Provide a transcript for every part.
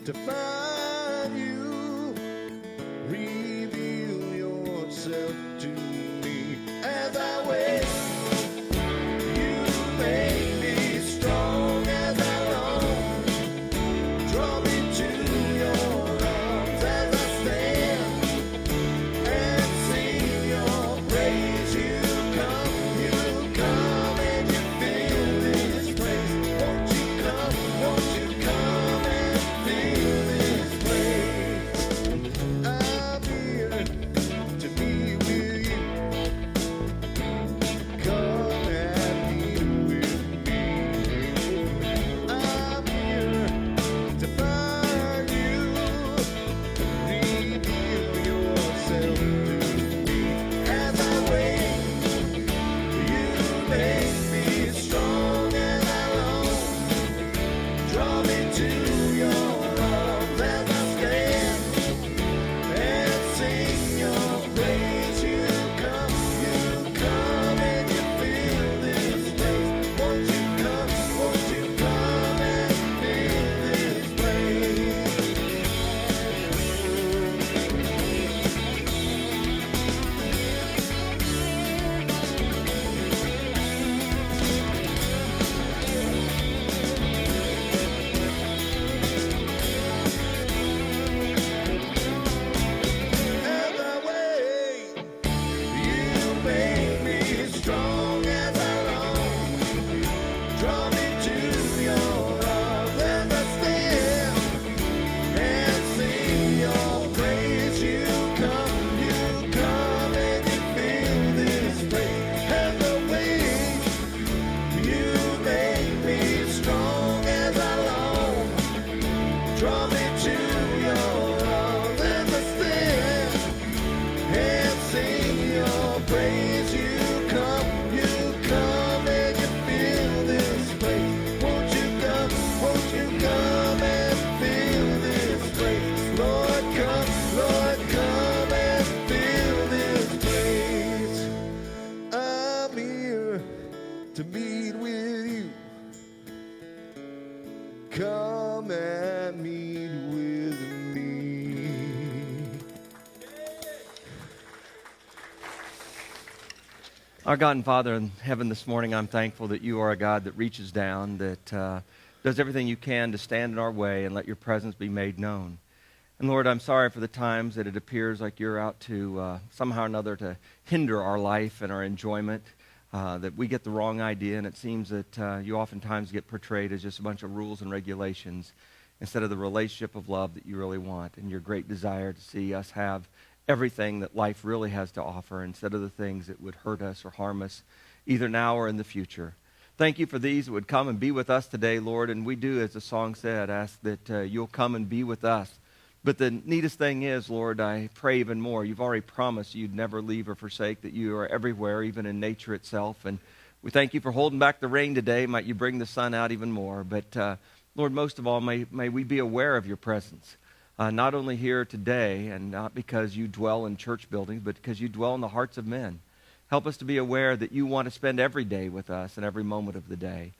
to find you. Reveal yourself to me as I wait. You make me strong as I long. Draw me to your arms as I stand and sing your praise. You come and you fill this place. Won't you come and fill this place? I'm here to be with you. Come and be with me. I'm here to find you. Reveal yourself to me as I wait. You make me strong as I long. Draw me to your arms as I stand and sing your praise. You come and you fill this place. Won't you come and fill this place? As I wait, you make me strong as I long. Draw me to your arms as I stand and sing your praise. You come and you fill this place. As I wait, you make me strong as I long. Draw me to your arms as I stand and sing your praise. You come and you fill this place. Won't you come and fill this place? Lord, come and fill this place. I'm here to meet with you. Come and meet with me. Our God and Father in heaven, this morning I'm thankful that you are a God that reaches down, that does everything you can to stand in our way and let your presence be made known. And Lord, I'm sorry for the times that it appears like you're out to somehow or another to hinder our life and our enjoyment, that we get the wrong idea, and it seems that you oftentimes get portrayed as just a bunch of rules and regulations instead of the relationship of love that you really want and your great desire to see us have everything that life really has to offer instead of the things that would hurt us or harm us either now or in the future. Thank you for these that would come and be with us today, Lord, and we do, as the song said, ask that you'll come and be with us. But the neatest thing is, Lord, I pray even more. You've already promised you'd never leave or forsake, that you are everywhere, even in nature itself. And we thank you for holding back the rain today. Might you bring the sun out even more. But, Lord, most of all, may we be aware of your presence, not only here today, and not because you dwell in church buildings, but because you dwell in the hearts of men. Help us to be aware that you want to spend every day with us and every moment of the day,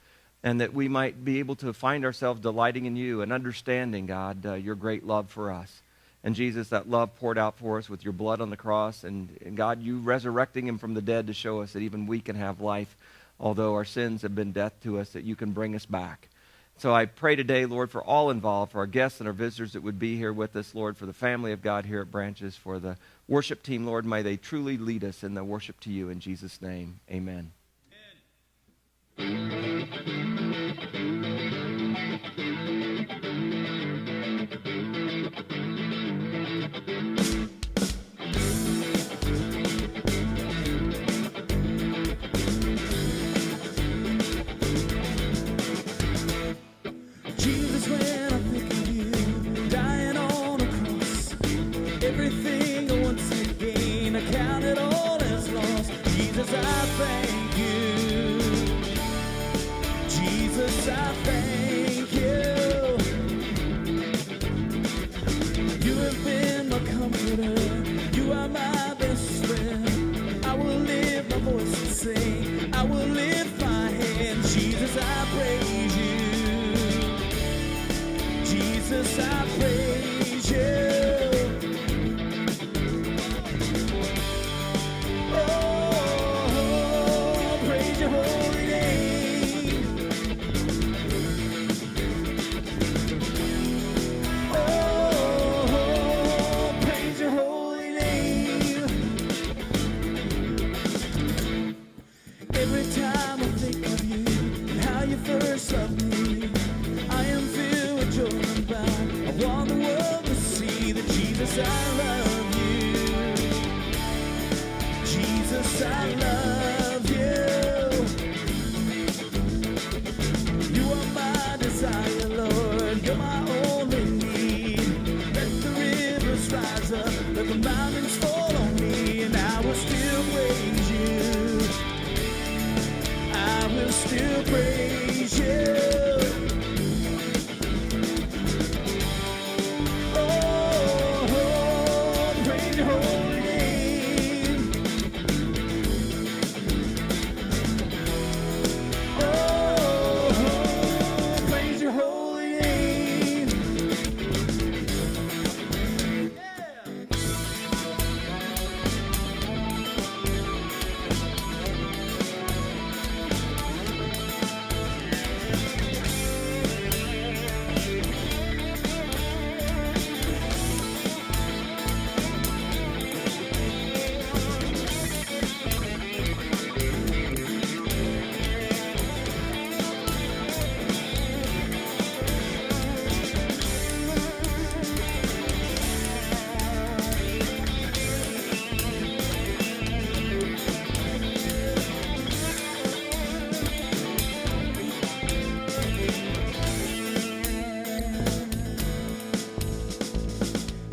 and that we might be able to find ourselves delighting in you and understanding, God, your great love for us. And Jesus, that love poured out for us with your blood on the cross, and God, you resurrecting him from the dead to show us that even we can have life, although our sins have been death to us, that you can bring us back. So I pray today, Lord, for all involved, for our guests and our visitors that would be here with us, Lord, for the family of God here at Branches, for the worship team, Lord, may they truly lead us in the worship to you. In Jesus' name, amen. Jesus, when I think of you, dying on a cross, everything I once had gained, I count it all as lost. Jesus, I thank you. Jesus, I thank you. I love you. Jesus, I love you. You are my desire, Lord. You're my only need. Let the rivers rise up, let the mountains fall on me, and I will still praise you. I will still praise you. Oh, praise your holy name. Oh, praise your holy name.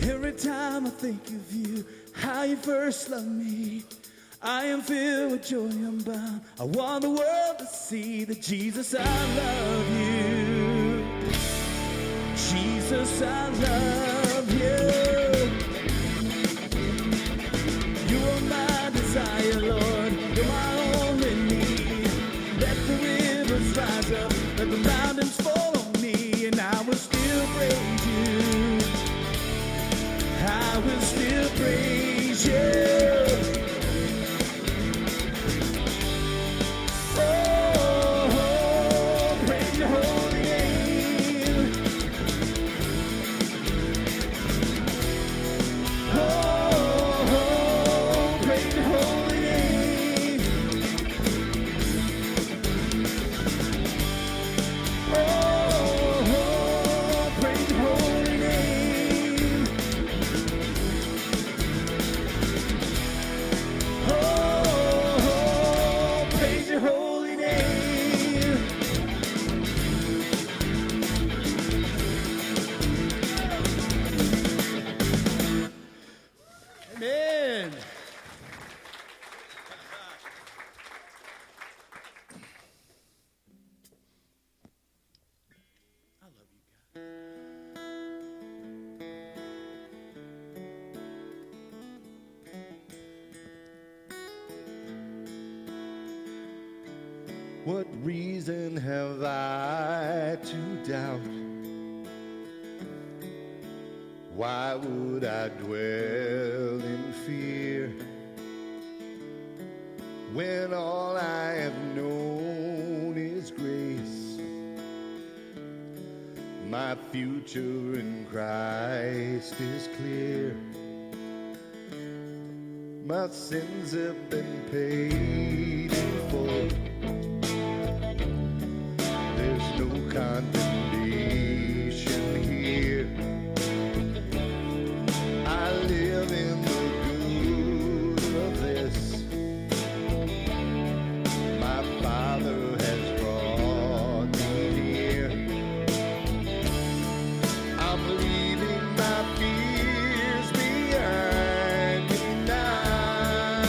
Every time I think of you, how you first loved me, I am filled with joy unbound. I want the world to see that Jesus, I love you. Jesus, I love you. You are my desire, Lord. You're my only need. Let the rivers rise up, let the mountains fall on me, and I will still praise you. I will still praise you. Oh, praise your holy name. Oh, praise your holy name. Oh, praise your holy name. Oh, praise your holy name. Amen. I love you guys. What reason have I to doubt? Why would I dwell in fear when all I have known is grace? My future in Christ is clear. My sins have been paid in full. There's no condemnation here. I live in the good of this. My Father has brought me near. I'm leaving my fears behind me now.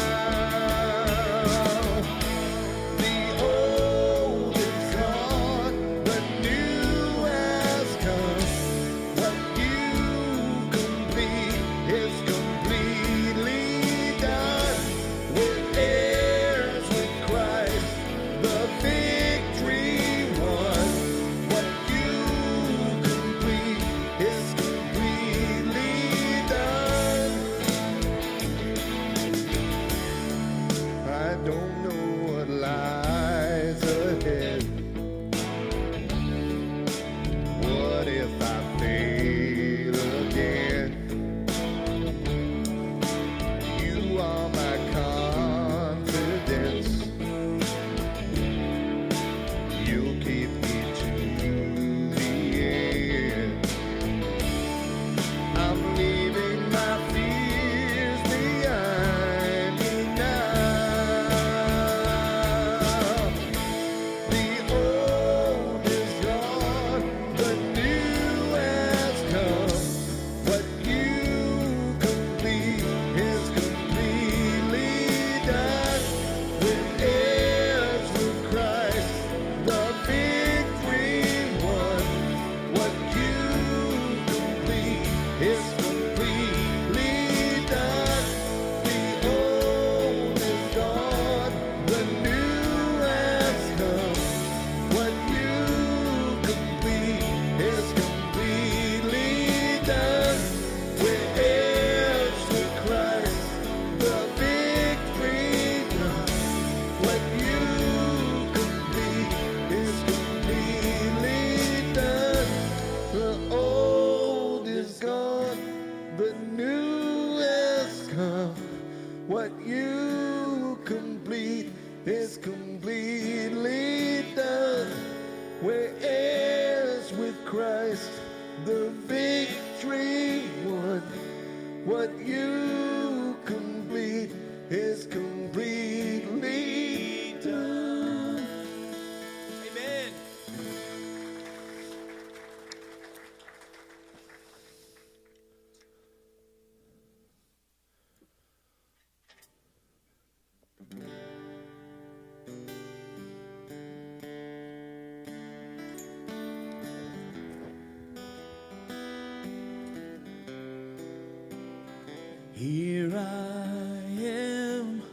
Here I am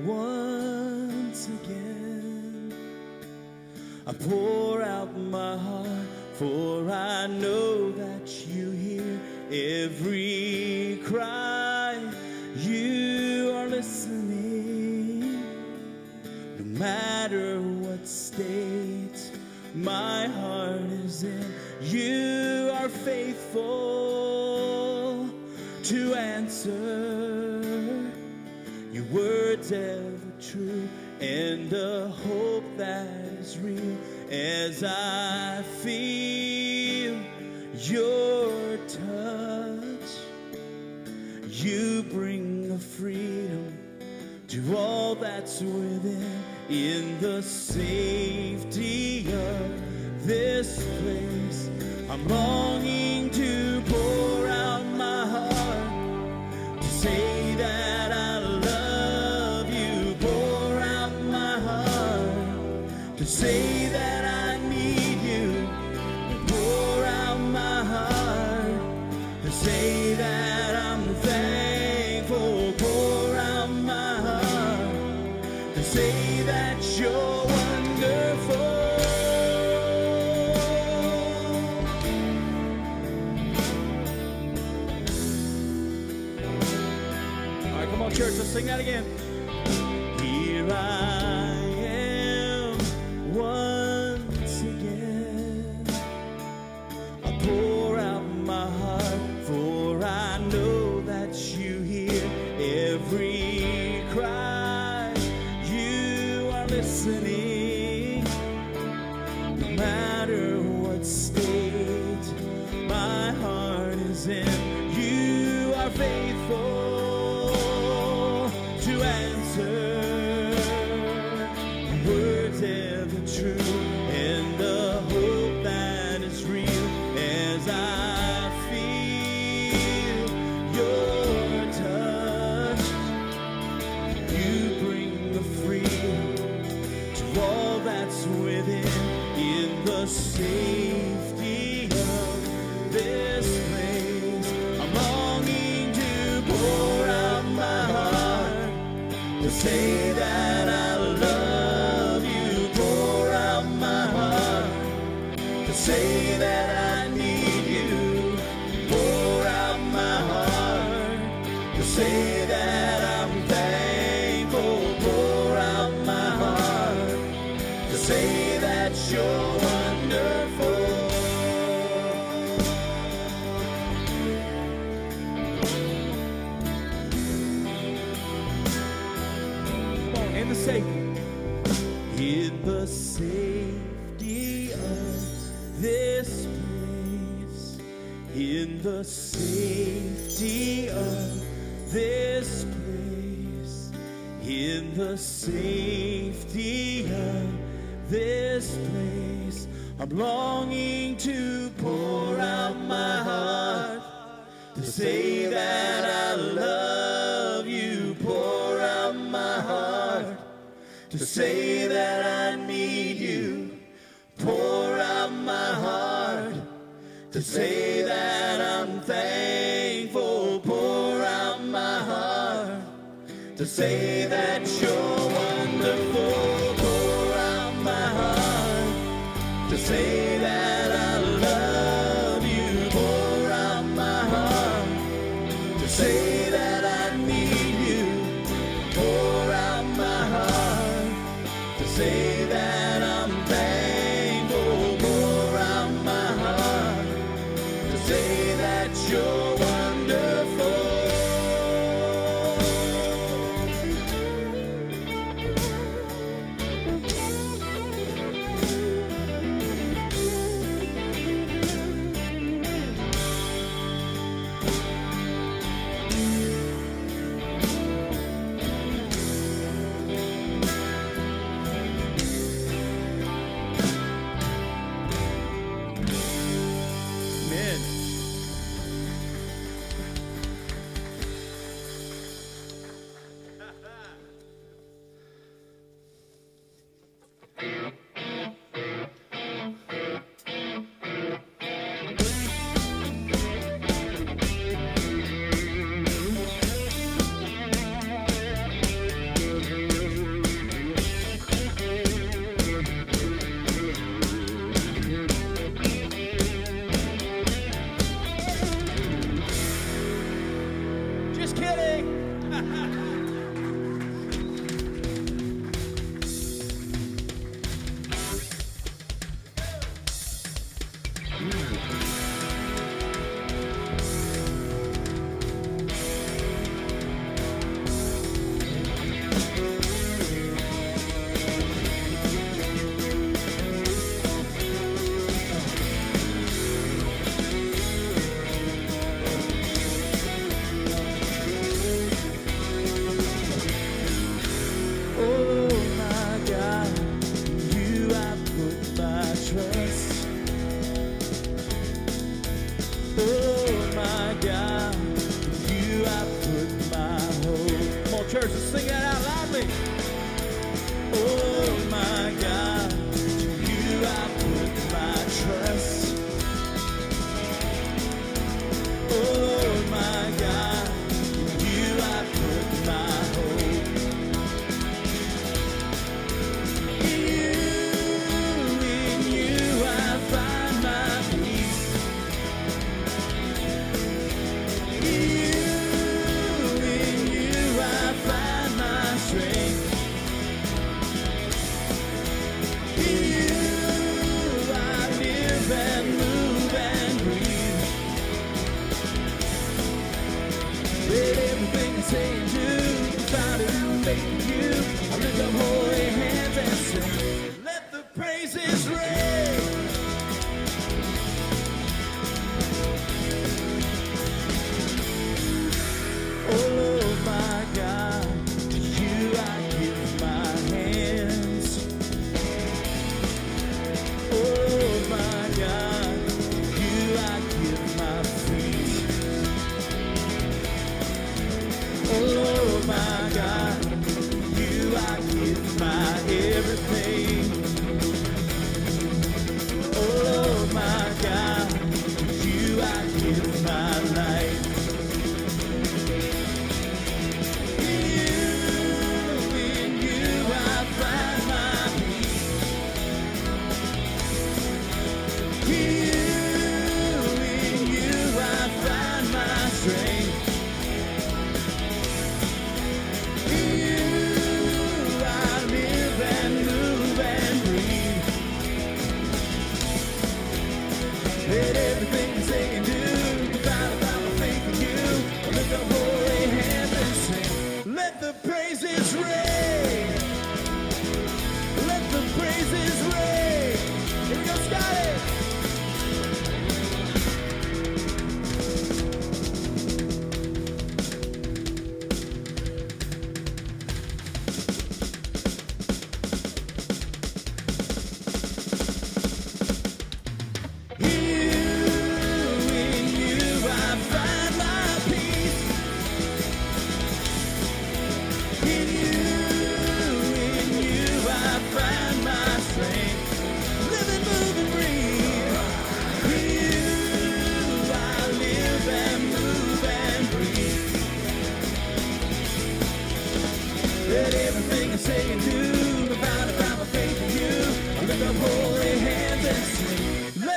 once again. I pour out my heart, for I know that you hear every cry. You are listening. No matter what state my heart is in, you are faithful to answer. Your word's ever true, and a hope that is real. As I feel your touch, you bring a freedom to all that's within. In the safety of this place, I'm longing to pour out my heart, to say that I love you. Pour out my heart, to say that I need you. Pour out my heart, to say that I'm thankful. Pour out my heart, to say that you're wonderful. Come on, church, let's sing that again. Here I am once again. I pour out my heart, for I know that you hear every cry. You are listening. No matter what state my heart is in, you are faithful to answer. Words ever true, and the hope that is real. As I feel your touch, you bring the freedom to all that's within. In the safety of this place, I'm longing to pour out my heart, to say that I love you. Pour out my heart, to say that I need you. Pour out my heart, to say that I'm thankful. Pour out my heart, to say that you're wonderful. In the safety of this place, in the safety of this place, in the safety of this place, I'm longing to pour out my heart, to say that I love you. Pour out my heart, to say that I need you. Pour out my heart, to say that I'm thankful. Pour out my heart, to say that you're wonderful. Pour out my heart, to say that I love you. Pour out my heart, to say that I need you. Pour out my heart, to say that I'm thankful. Pour out my heart, to say that you're wonderful.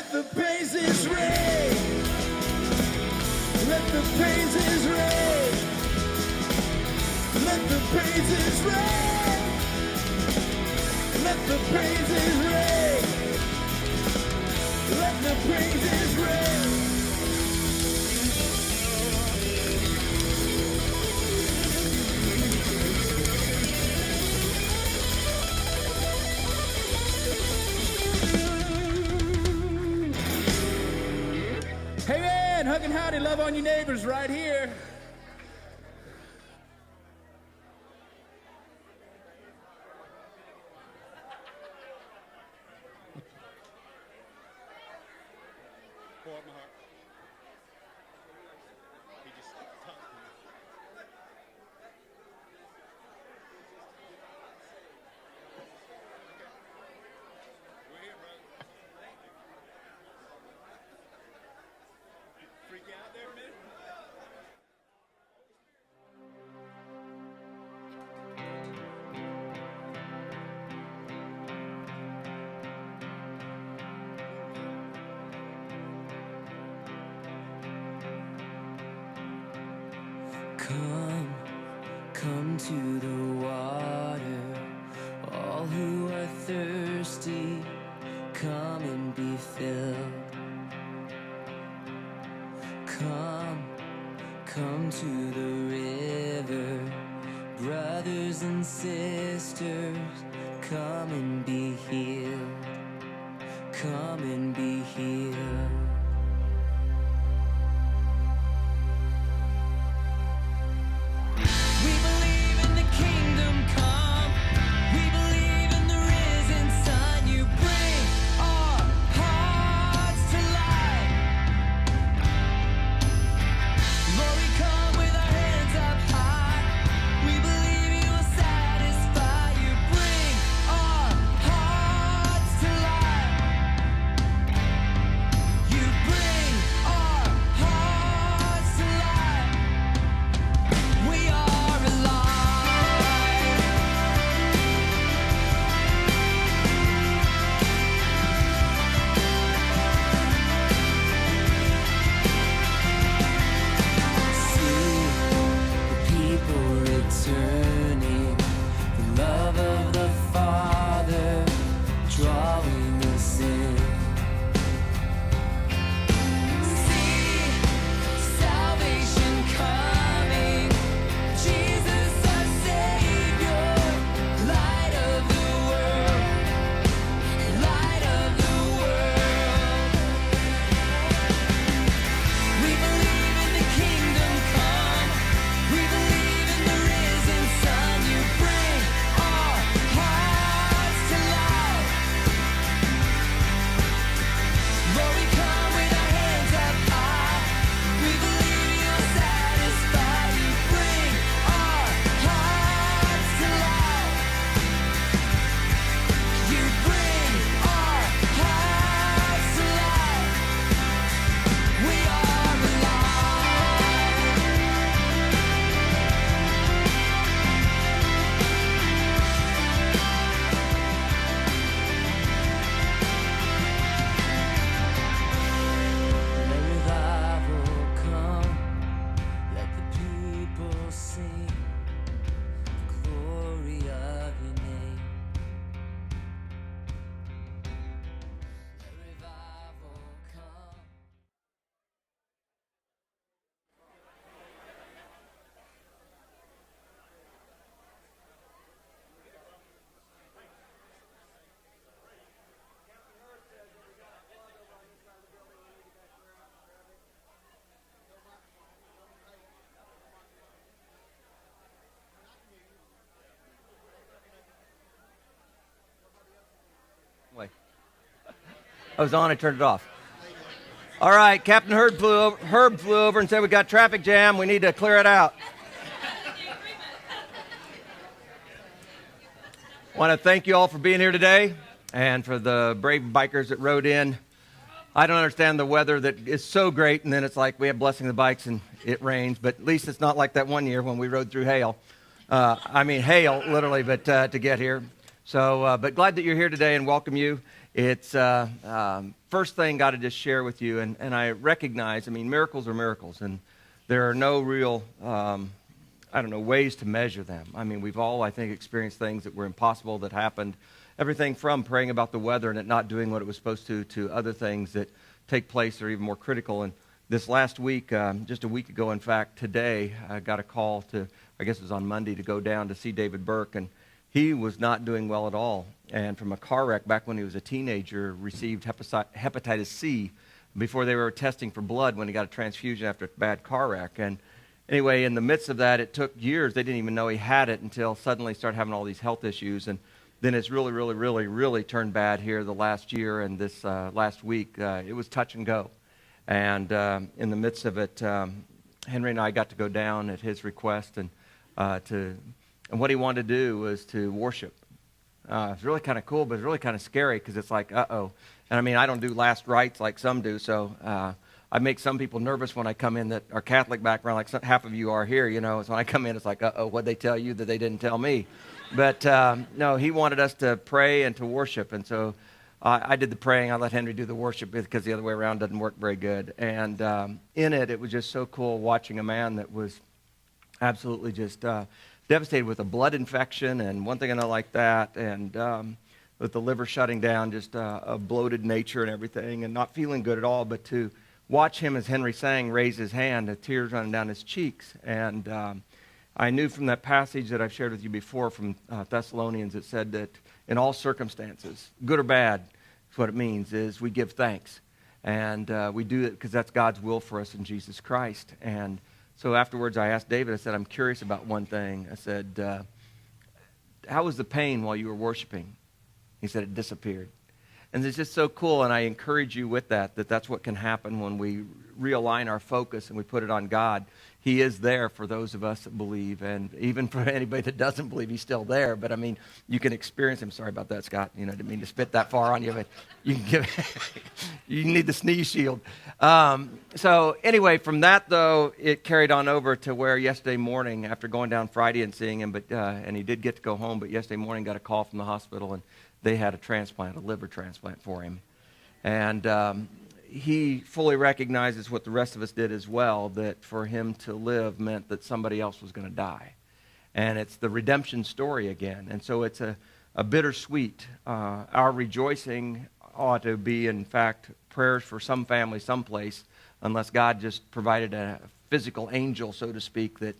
Let the praises ring. Let the praises ring. Let the praises ring. Let the praises ring. Let the praises ring. Hey man, hug and howdy, love on your neighbors right here. Pour out my heart. He just talked to me. We're here, brother. Freak you out there, man? Come, come to the water, all who are thirsty, come and be filled. Come, come to the river, brothers and sisters, come and be healed. Come and be healed. We believe in the kingdom come. We believe in the risen sun. You bring our hearts to life. Lord, we come with our hands up high. We believe you will satisfy. You bring our hearts to life. You bring our hearts to life. We are alive. See the people returning, the love of the Father drawing us in. See salvation coming, Jesus our Savior, light of the world, light of the world. We believe in the kingdom come. We believe in the risen sun. You bring our hearts to life. Lord, we come with our hands up high. We believe you'll satisfy. You bring our hearts to life. You bring our hearts to life. We are alive. Let revival come. Let the people sing the glory of your name. Let revival come. Wait. I was on, I turned it off. All right, Captain Herb flew over and said we got traffic jam. We need to clear it out. Want to thank you all for being here today and for the brave bikers that rode in. I don't understand the weather that is so great, and then it's like we have blessing the bikes and it rains, but at least it's not like that one year when we rode through hail. Hail, literally, but to get here. But glad that you're here today and welcome you. It's first thing got to just share with you, and I recognize, miracles are miracles, and there are no real, ways to measure them. We've all, I think, experienced things that were impossible that happened. Everything from praying about the weather and it not doing what it was supposed to other things that take place that are even more critical. And this last week, just a week ago, in fact, today, I got a call to, I guess it was on Monday, to go down to see David Burke, and he was not doing well at all. And from a car wreck back when he was a teenager, received hepatitis C before they were testing for blood when he got a transfusion after a bad car wreck. And anyway, in the midst of that, it took years. They didn't even know he had it until suddenly he started having all these health issues. And then it's really turned bad here the last year. And this last week, it was touch and go. And in the midst of it, Henry and I got to go down at his request, and what he wanted to do was to worship. It's really kind of cool, but it's really kind of scary because it's like, uh-oh. And I don't do last rites like some do, so I make some people nervous when I come in that are Catholic background, like half of you are here, So when I come in, it's like, uh-oh, what'd they tell you that they didn't tell me? But no, he wanted us to pray and to worship, and so I did the praying. I let Henry do the worship because the other way around doesn't work very good. And in it was just so cool watching a man that was absolutely just devastated with a blood infection and one thing and another like that, and with the liver shutting down, just a bloated nature and everything, and not feeling good at all. But to watch him, as Henry sang, raise his hand, the tears running down his cheeks. And I knew from that passage that I've shared with you before from Thessalonians, it said that in all circumstances, good or bad, is what it means, is we give thanks. And we do it because that's God's will for us in Jesus Christ. And so afterwards, I asked David, I said, I'm curious about one thing. I said, how was the pain while you were worshiping? He said, it disappeared. And it's just so cool, and I encourage you with that's what can happen when we realign our focus and we put it on God. He is there for those of us that believe, and even for anybody that doesn't believe, he's still there. But you can experience him. Sorry about that, Scott. I didn't mean to spit that far on you, but you can you need the sneeze shield. So anyway, from that though, it carried on over to where yesterday morning, after going down Friday and seeing him, and he did get to go home, but yesterday morning got a call from the hospital, and they had a liver transplant for him. And he fully recognizes what the rest of us did as well, that for him to live meant that somebody else was going to die. And it's the redemption story again. And so it's a bittersweet. Our rejoicing ought to be, in fact, prayers for some family someplace, unless God just provided a physical angel, so to speak, that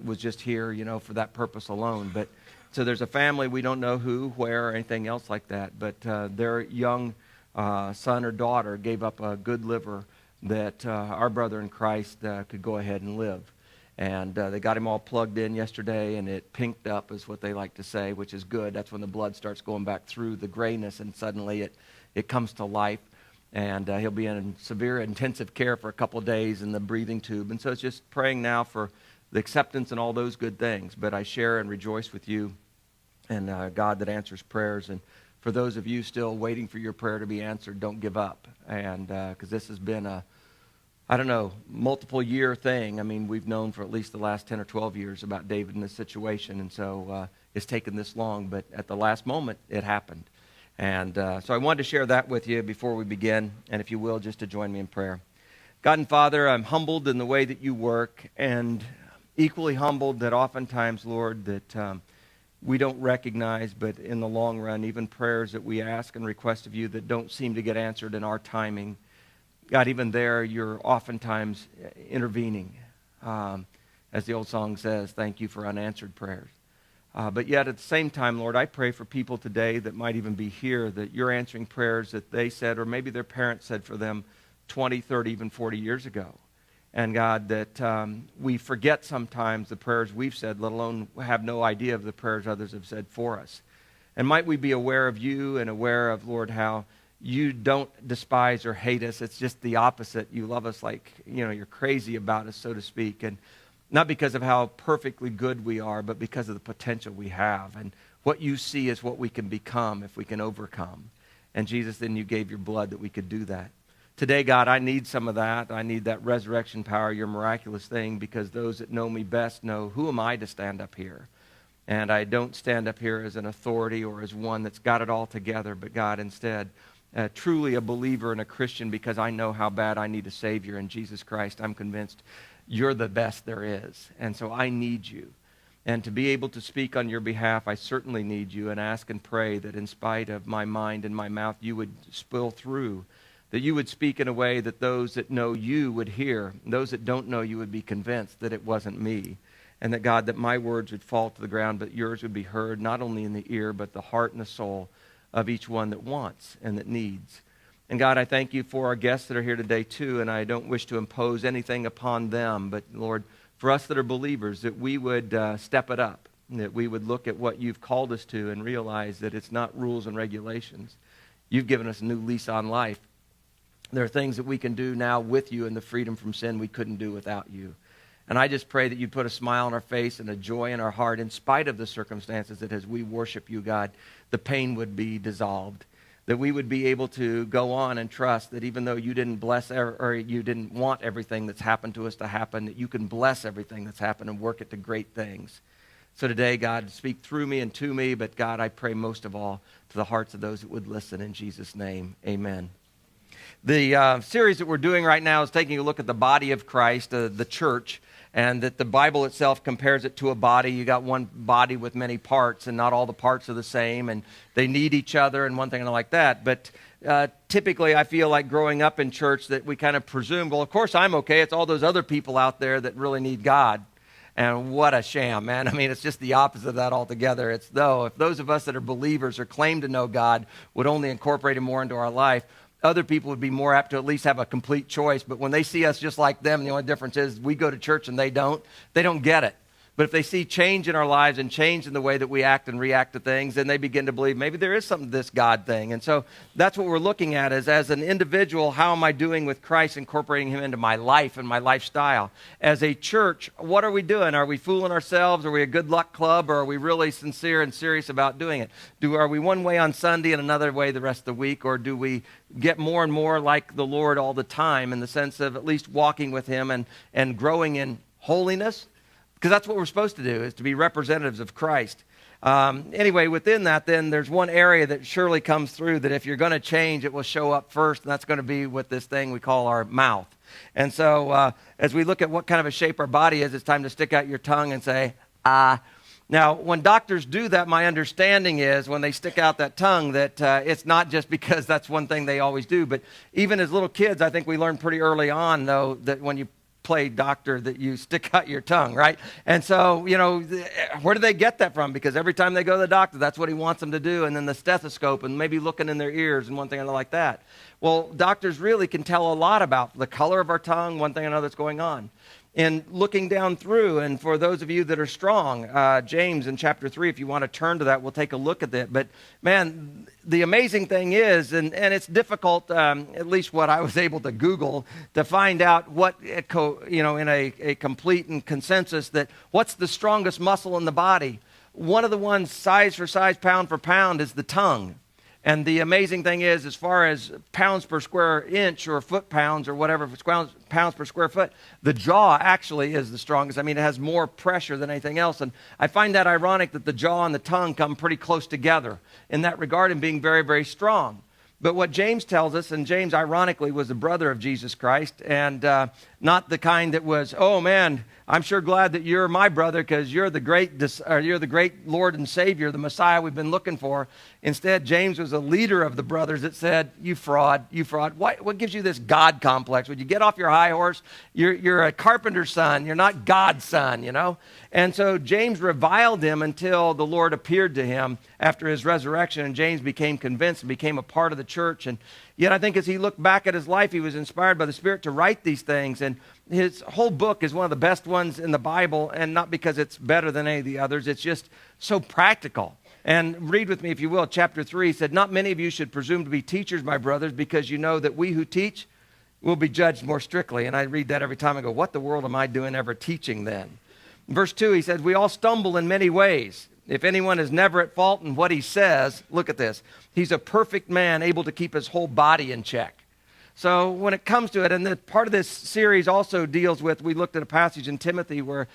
was just here, for that purpose alone. But so there's a family, we don't know who, where, or anything else like that, but their young son or daughter gave up a good liver that our brother in Christ could go ahead and live. And they got him all plugged in yesterday, and it pinked up, is what they like to say, which is good. That's when the blood starts going back through the grayness, and suddenly it comes to life. And he'll be in severe intensive care for a couple of days in the breathing tube. And so it's just praying now for the acceptance and all those good things. But I share and rejoice with you and God that answers prayers. And for those of you still waiting for your prayer to be answered, don't give up. And because this has been a, multiple year thing. We've known for at least the last 10 or 12 years about David in this situation. And so it's taken this long. But at the last moment, it happened. And so I wanted to share that with you before we begin. And if you will, just to join me in prayer. God and Father, I'm humbled in the way that you work, and equally humbled that oftentimes, Lord, that we don't recognize, but in the long run, even prayers that we ask and request of you that don't seem to get answered in our timing, God, even there, you're oftentimes intervening. As the old song says, thank you for unanswered prayers. But yet at the same time, Lord, I pray for people today that might even be here, that you're answering prayers that they said, or maybe their parents said for them 20, 30, even 40 years ago. And God, that we forget sometimes the prayers we've said, let alone have no idea of the prayers others have said for us. And might we be aware of you and aware of, Lord, how you don't despise or hate us. It's just the opposite. You love us like, you're crazy about us, so to speak. And not because of how perfectly good we are, but because of the potential we have. And what you see is what we can become if we can overcome. And Jesus, then you gave your blood that we could do that. Today, God, I need some of that. I need that resurrection power, your miraculous thing, because those that know me best know, who am I to stand up here? And I don't stand up here as an authority or as one that's got it all together, but God, instead, truly a believer and a Christian, because I know how bad I need a Savior in Jesus Christ. I'm convinced you're the best there is. And so I need you. And to be able to speak on your behalf, I certainly need you, and ask and pray that in spite of my mind and my mouth, you would spill through, that you would speak in a way that those that know you would hear, and those that don't know you would be convinced that it wasn't me. And that, God, that my words would fall to the ground, but yours would be heard, not only in the ear, but the heart and the soul of each one that wants and that needs. And God, I thank you for our guests that are here today too, and I don't wish to impose anything upon them, but Lord, for us that are believers, that we would step it up, that we would look at what you've called us to and realize that it's not rules and regulations. You've given us a new lease on life. There are things that we can do now with you and the freedom from sin we couldn't do without you. And I just pray that you'd put a smile on our face and a joy in our heart in spite of the circumstances, that as we worship you, God, the pain would be dissolved, that we would be able to go on and trust that even though you didn't bless or you didn't want everything that's happened to us to happen, that you can bless everything that's happened and work it to great things. So today, God, speak through me and to me, but God, I pray most of all to the hearts of those that would listen. In Jesus' name, amen. The series that we're doing right now is taking a look at the body of Christ, the church, and that the Bible itself compares it to a body. You got one body with many parts, and not all the parts are the same, and they need each other and one thing like that. But typically, I feel like growing up in church that we kind of presume, well, of course I'm okay. It's all those other people out there that really need God. And what a sham, man. I mean, it's just the opposite of that altogether. It's though, if those of us that are believers or claim to know God would only incorporate him more into our life, other people would be more apt to at least have a complete choice. But when they see us just like them, the only difference is we go to church and they don't get it. But if they see change in our lives and change in the way that we act and react to things, then they begin to believe maybe there is something to this God thing. And so that's what we're looking at is, as an individual, how am I doing with Christ, incorporating him into my life and my lifestyle? As a church, what are we doing? Are we fooling ourselves? Are we a good luck club? Or are we really sincere and serious about doing it? Are we one way on Sunday and another way the rest of the week? Or do we get more and more like the Lord all the time, in the sense of at least walking with him and growing in holiness? Because that's what we're supposed to do, is to be representatives of Christ. Anyway, within that, then, there's one area that surely comes through that if you're going to change, it will show up first, and that's going to be with this thing we call our mouth. And so as we look at what kind of a shape our body is, it's time to stick out your tongue and say, ah. Now, when doctors do that, my understanding is when they stick out that tongue that it's not just because that's one thing they always do, but even as little kids, I think we learn pretty early on, though, that when you play doctor that you stick out your tongue, right? And so, where do they get that from? Because every time they go to the doctor, that's what he wants them to do. And then the stethoscope and maybe looking in their ears and one thing or another like that. Well, doctors really can tell a lot about the color of our tongue, one thing or another that's going on. And looking down through, and for those of you that are strong, James in chapter 3, if you want to turn to that, we'll take a look at that. But man, the amazing thing is, and it's difficult, at least what I was able to Google, to find out what, in a complete and consensus, that what's the strongest muscle in the body. One of the ones, size for size, pound for pound, is the tongue. And the amazing thing is, as far as pounds per square inch or foot pounds or whatever, pounds per square foot, the jaw actually is the strongest. I mean, it has more pressure than anything else. And I find that ironic that the jaw and the tongue come pretty close together in that regard and being very, very strong. But what James tells us, and James ironically was the brother of Jesus Christ, and not the kind that was, oh man, I'm sure glad that you're my brother because you're the great Lord and Savior, the Messiah we've been looking for. Instead, James was a leader of the brothers that said, you fraud. What gives you this God complex? Would you get off your high horse? You're a carpenter's son. You're not God's son, And so James reviled him until the Lord appeared to him after his resurrection, and James became convinced and became a part of the church. And yet I think as he looked back at his life, he was inspired by the Spirit to write these things. And his whole book is one of the best ones in the Bible, and not because it's better than any of the others. It's just so practical. And read with me, if you will, chapter 3. He said, not many of you should presume to be teachers, my brothers, because you know that we who teach will be judged more strictly. And I read that every time. I go, what the world am I doing ever teaching then? In verse 2, he says, we all stumble in many ways. If anyone is never at fault in what he says, look at this. He's a perfect man, able to keep his whole body in check. So when it comes to it, and part of this series also deals with, we looked at a passage in Timothy where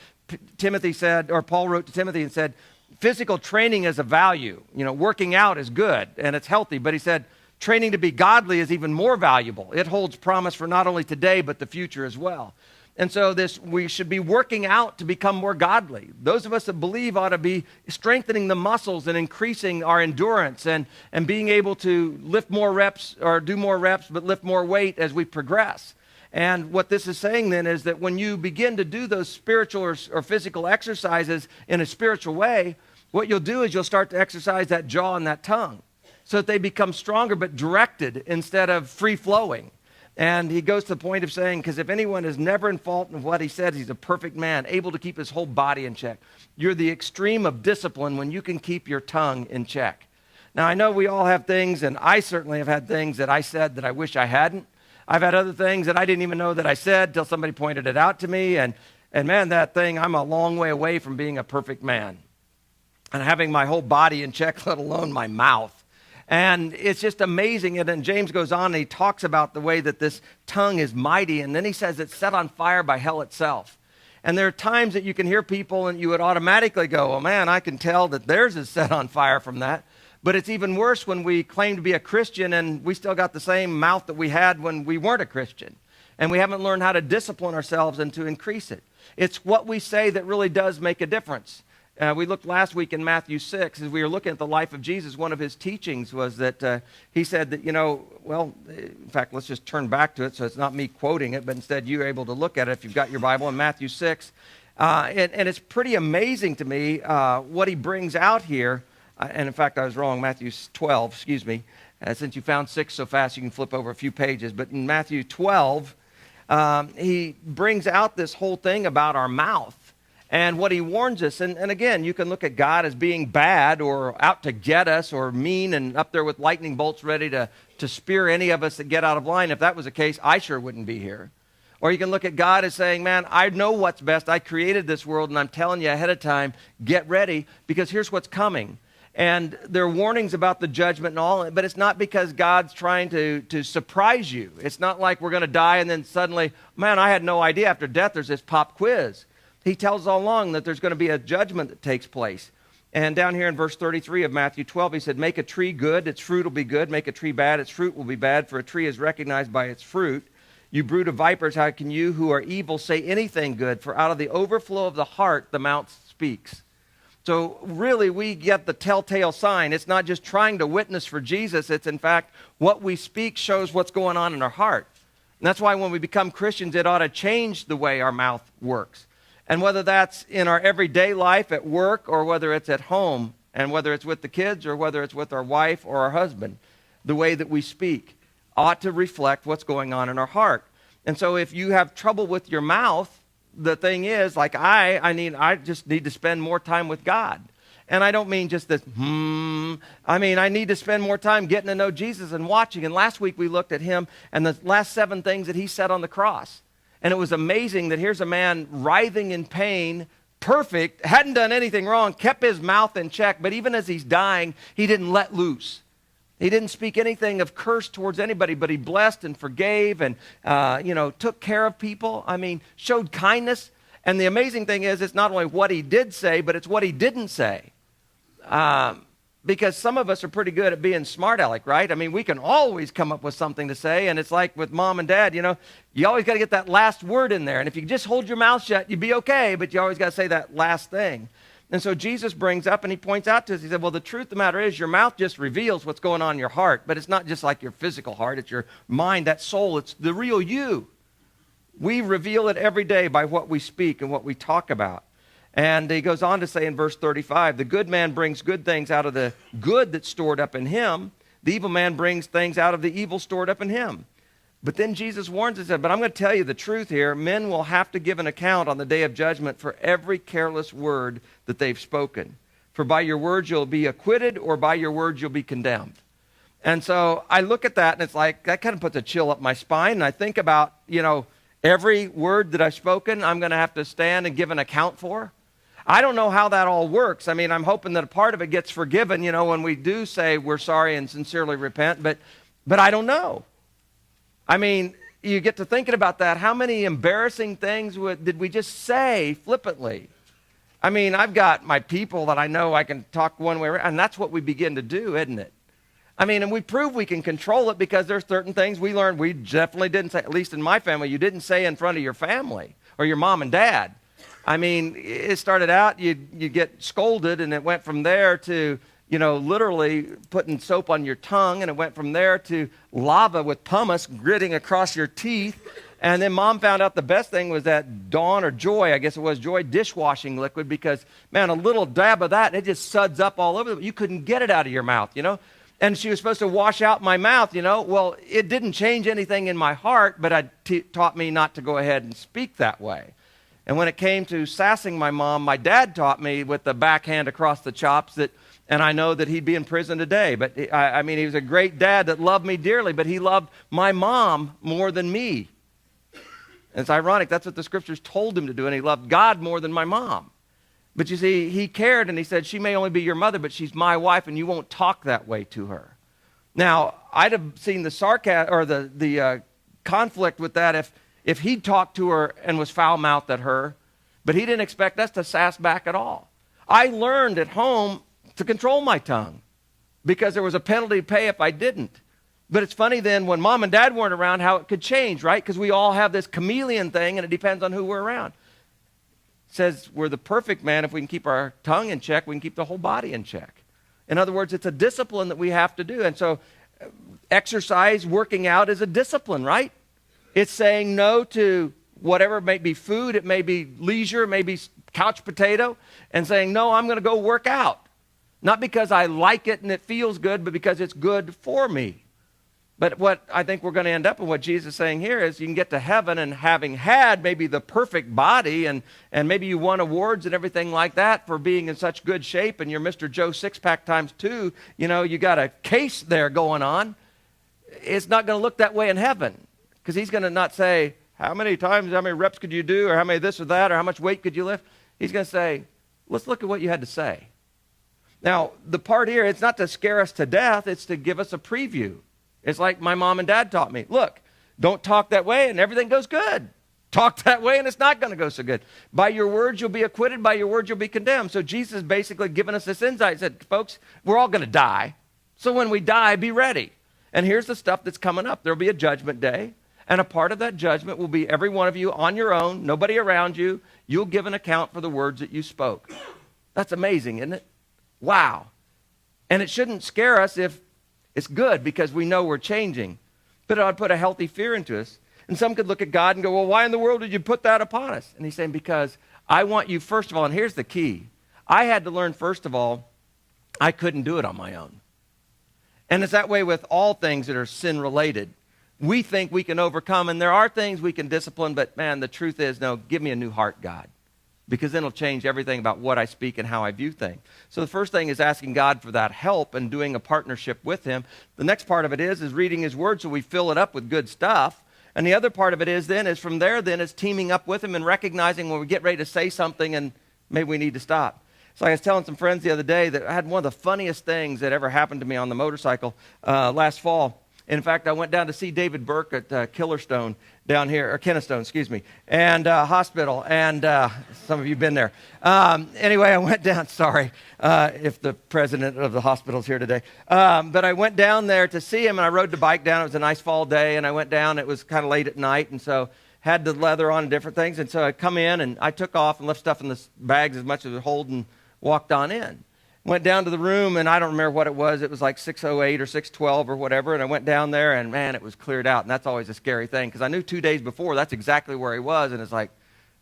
Timothy said, or Paul wrote to Timothy and said, physical training is a value. Working out is good and it's healthy. But he said, training to be godly is even more valuable. It holds promise for not only today, but the future as well. And so we should be working out to become more godly. Those of us that believe ought to be strengthening the muscles and increasing our endurance and being able to lift more reps or do more reps, but lift more weight as we progress. And what this is saying then is that when you begin to do those spiritual or physical exercises in a spiritual way, what you'll do is you'll start to exercise that jaw and that tongue so that they become stronger but directed instead of free-flowing. And he goes to the point of saying, because if anyone is never in fault in what he said, he's a perfect man, able to keep his whole body in check. You're the extreme of discipline when you can keep your tongue in check. Now, I know we all have things, and I certainly have had things that I said that I wish I hadn't. I've had other things that I didn't even know that I said till somebody pointed it out to me. And man, that thing, I'm a long way away from being a perfect man and having my whole body in check, let alone my mouth. And it's just amazing. And then James goes on and he talks about the way that this tongue is mighty. And then he says it's set on fire by hell itself. And there are times that you can hear people and you would automatically go, oh man, I can tell that theirs is set on fire from that. But it's even worse when we claim to be a Christian and we still got the same mouth that we had when we weren't a Christian. And we haven't learned how to discipline ourselves and to increase it. It's what we say that really does make a difference. We looked last week in Matthew 6, as we were looking at the life of Jesus. One of his teachings was that he said that, in fact, let's just turn back to it so it's not me quoting it, but instead you're able to look at it if you've got your Bible in Matthew 6. And it's pretty amazing to me what he brings out here. And in fact, I was wrong, Matthew 12, excuse me. Since you found 6 so fast, you can flip over a few pages. But in Matthew 12, he brings out this whole thing about our mouth. And what he warns us, and again, you can look at God as being bad or out to get us or mean and up there with lightning bolts ready to spear any of us that get out of line. If that was the case, I sure wouldn't be here. Or you can look at God as saying, man, I know what's best. I created this world, and I'm telling you ahead of time, get ready, because here's what's coming. And there are warnings about the judgment and all, but it's not because God's trying to surprise you. It's not like we're going to die and then suddenly, man, I had no idea after death there's this pop quiz. He tells all along that there's going to be a judgment that takes place. And down here in verse 33 of Matthew 12, he said, make a tree good, its fruit will be good. Make a tree bad, its fruit will be bad. For a tree is recognized by its fruit. You brood of vipers, how can you who are evil say anything good? For out of the overflow of the heart, the mouth speaks. So really, we get the telltale sign. It's not just trying to witness for Jesus. It's, in fact, what we speak shows what's going on in our heart. And that's why when we become Christians, it ought to change the way our mouth works. And whether that's in our everyday life at work or whether it's at home and whether it's with the kids or whether it's with our wife or our husband, the way that we speak ought to reflect what's going on in our heart. And so if you have trouble with your mouth, the thing is, like I just need to spend more time with God. And I don't mean just this, I mean, I need to spend more time getting to know Jesus and watching. And last week we looked at him and the last 7 things that he said on the cross. And it was amazing that here's a man writhing in pain, perfect, hadn't done anything wrong, kept his mouth in check, but even as he's dying, he didn't let loose. He didn't speak anything of curse towards anybody, but he blessed and forgave and, took care of people. I mean, showed kindness. And the amazing thing is, it's not only what he did say, but it's what he didn't say. Because some of us are pretty good at being smart aleck, right? I mean, we can always come up with something to say, and it's like with mom and dad, you always got to get that last word in there. And if you just hold your mouth shut, you'd be okay, but you always got to say that last thing. And so Jesus brings up and he points out to us, he said, well, the truth of the matter is your mouth just reveals what's going on in your heart, but it's not just like your physical heart, it's your mind, that soul, it's the real you. We reveal it every day by what we speak and what we talk about. And he goes on to say in verse 35, the good man brings good things out of the good that's stored up in him. The evil man brings things out of the evil stored up in him. But then Jesus warns us, but I'm going to tell you the truth here. Men will have to give an account on the day of judgment for every careless word that they've spoken. For by your words you'll be acquitted, or by your words you'll be condemned. And so I look at that and it's like, that kind of puts a chill up my spine. And I think about, every word that I've spoken, I'm going to have to stand and give an account for. I don't know how that all works. I mean, I'm hoping that a part of it gets forgiven, when we do say we're sorry and sincerely repent, but I don't know. I mean, you get to thinking about that. How many embarrassing things did we just say flippantly? I mean, I've got my people that I know I can talk one way around, and that's what we begin to do, isn't it? I mean, and we prove we can control it because there's certain things we learned we definitely didn't say, at least in my family, you didn't say in front of your family or your mom and dad. I mean, it started out, you get scolded, and it went from there to, literally putting soap on your tongue, and it went from there to lava with pumice gritting across your teeth. And then Mom found out the best thing was that Dawn or Joy, I guess it was Joy, dishwashing liquid, because, man, a little dab of that, and it just suds up all over. You couldn't get it out of your mouth, And she was supposed to wash out my mouth, Well, it didn't change anything in my heart, but it taught me not to go ahead and speak that way. And when it came to sassing my mom, my dad taught me with the backhand across the chops and I know that he'd be in prison today. But he was a great dad that loved me dearly, but he loved my mom more than me. And it's ironic, that's what the scriptures told him to do, and he loved God more than my mom. But you see, he cared, and he said, she may only be your mother, but she's my wife, and you won't talk that way to her. Now, I'd have seen the sarcasm or the conflict with that if he'd talked to her and was foul-mouthed at her, but he didn't expect us to sass back at all. I learned at home to control my tongue because there was a penalty to pay if I didn't. But it's funny then when Mom and Dad weren't around how it could change, right? Because we all have this chameleon thing, and it depends on who we're around. It says we're the perfect man. If we can keep our tongue in check, we can keep the whole body in check. In other words, it's a discipline that we have to do. And so exercise, working out is a discipline, right? It's saying no to whatever. It may be food, it may be leisure, it may be couch potato, and saying, no, I'm going to go work out. Not because I like it and it feels good, but because it's good for me. But what I think we're going to end up with, what Jesus is saying here, is you can get to heaven and having had maybe the perfect body, and maybe you won awards and everything like that for being in such good shape, and you're Mr. Joe Six-Pack times 2, you got a case there going on. It's not going to look that way in heaven, because he's going to not say, how many reps could you do, or how many this or that, or how much weight could you lift? He's going to say, let's look at what you had to say. Now, the part here, it's not to scare us to death, it's to give us a preview. It's like my mom and dad taught me. Look, don't talk that way and everything goes good. Talk that way and it's not going to go so good. By your words, you'll be acquitted. By your words, you'll be condemned. So Jesus basically given us this insight. He said, folks, we're all going to die. So when we die, be ready. And here's the stuff that's coming up. There'll be a judgment day. And a part of that judgment will be every one of you on your own, nobody around you. You'll give an account for the words that you spoke. That's amazing, isn't it? Wow. And it shouldn't scare us if it's good, because we know we're changing. But it ought to put a healthy fear into us. And some could look at God and go, well, why in the world did you put that upon us? And he's saying, because I want you, first of all, and here's the key. I had to learn, first of all, I couldn't do it on my own. And it's that way with all things that are sin-related. We think we can overcome, and there are things we can discipline, but man, the truth is, no, give me a new heart, God. Because then it'll change everything about what I speak and how I view things. So the first thing is asking God for that help and doing a partnership with him. The next part of it is reading his word so we fill it up with good stuff. And the other part of it is from there is teaming up with him and recognizing when we get ready to say something and maybe we need to stop. So I was telling some friends the other day that I had one of the funniest things that ever happened to me on the motorcycle last fall. In fact, I went down to see David Burke at Killerstone down here, or Kennestone, excuse me, and hospital, and some of you have been there. Anyway, I went down, sorry if the president of the hospital's here today, but I went down there to see him, and I rode the bike down. It was a nice fall day, and I went down. It was kind of late at night, and so had the leather on and different things, and so I come in, and I took off and left stuff in the bags as much as it would hold and walked on in. Went down to the room, and I don't remember what it was. It was like 608 or 612 or whatever, and I went down there, and man, it was cleared out, and that's always a scary thing, because I knew 2 days before that's exactly where he was, and it's like,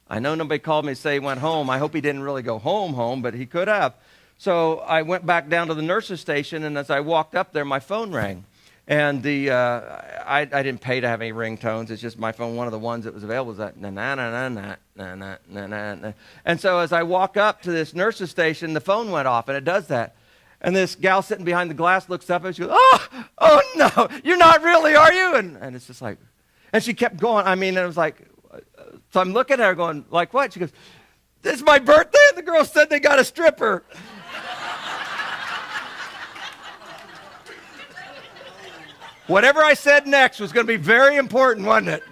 I know nobody called me to say he went home. I hope he didn't really go home, but he could have. So I went back down to the nurse's station, and as I walked up there, my phone rang. And I didn't pay to have any ringtones. It's just my phone, one of the ones that was available was that na-na-na-na-na-na-na-na. And so as I walk up to this nurse's station, the phone went off, and it does that. And this gal sitting behind the glass looks up, and she goes, oh no, you're not really, are you? And it's just like, and she kept going. I mean, it was like, so I'm looking at her going, like what? She goes, this is my birthday, and the girl said they got a stripper. Whatever I said next was going to be very important, wasn't it?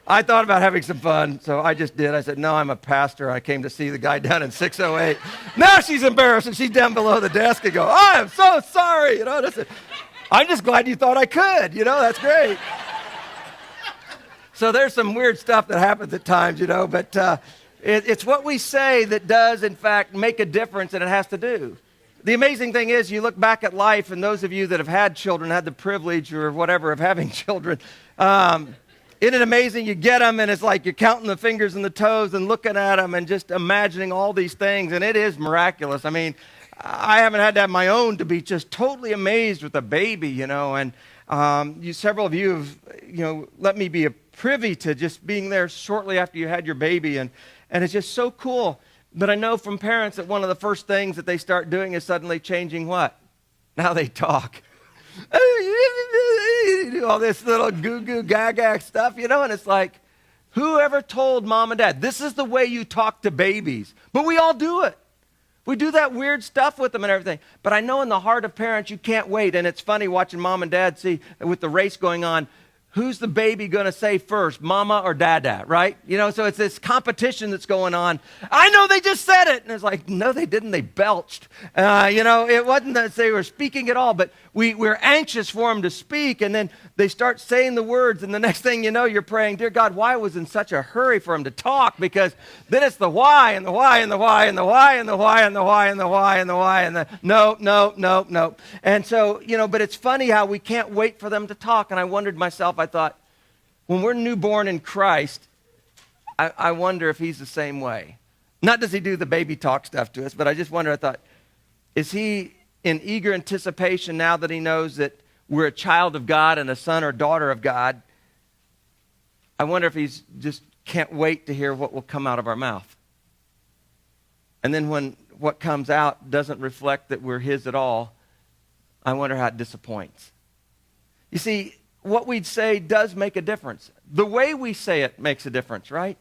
I thought about having some fun, so I just did. I said, no, I'm a pastor. I came to see the guy down in 608. Now she's embarrassed, and she's down below the desk and go, I am so sorry. And I said, I'm just glad you thought I could. That's great. So there's some weird stuff that happens at times, but it's what we say that does, in fact, make a difference, and it has to do. The amazing thing is, you look back at life, and those of you that have had children, had the privilege or whatever of having children, isn't it amazing? You get them, and it's like you're counting the fingers and the toes and looking at them and just imagining all these things, and it is miraculous. I mean, I haven't had to have my own to be just totally amazed with a baby, and several of you have, let me be privy to just being there shortly after you had your baby, and it's just so cool. But I know from parents that one of the first things that they start doing is suddenly changing what? Now they talk. Do all this little goo-goo gaga stuff, and it's like, whoever told mom and dad, this is the way you talk to babies? But we all do it. We do that weird stuff with them and everything. But I know in the heart of parents, you can't wait. And it's funny watching mom and dad see with the race going on, who's the baby going to say first, mama or dada, right? So it's this competition that's going on. I know they just said it. And it's like, no, they didn't. They belched. It wasn't that they were speaking at all, but we're anxious for them to speak. And then they start saying the words. And the next thing you know, you're praying, dear God, why was in such a hurry for them to talk? Because then it's the why and the why and the why and the why and the why and the why and the why and the why and the no. And so, but it's funny how we can't wait for them to talk. And I wondered myself, I thought, when we're newborn in Christ, I wonder if he's the same way. Not does he do the baby talk stuff to us, but I just wonder, I thought, is he in eager anticipation now that he knows that we're a child of God and a son or daughter of God? I wonder if he's just can't wait to hear what will come out of our mouth. And then when what comes out doesn't reflect that we're his at all, I wonder how it disappoints. You see, what we'd say does make a difference. The way we say it makes a difference, right?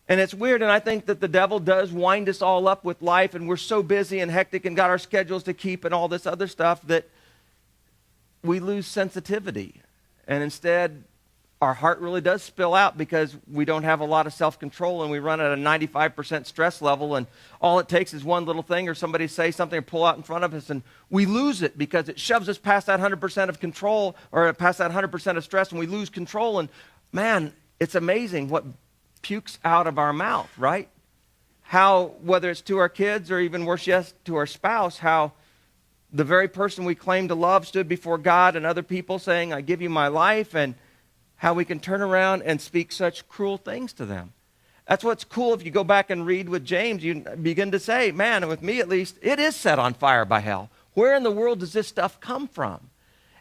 And it's weird, and I think that the devil does wind us all up with life, and we're so busy and hectic and got our schedules to keep and all this other stuff that we lose sensitivity. And instead, our heart really does spill out because we don't have a lot of self-control, and we run at a 95% stress level, and all it takes is one little thing or somebody say something or pull out in front of us, and we lose it because it shoves us past that 100% of control or past that 100% of stress, and we lose control. And man, it's amazing what pukes out of our mouth, right? How, whether it's to our kids or even worse yet, to our spouse, how the very person we claim to love stood before God and other people saying, I give you my life, and how we can turn around and speak such cruel things to them. That's what's cool. If you go back and read with James, you begin to say, man, with me at least, it is set on fire by hell. Where in the world does this stuff come from?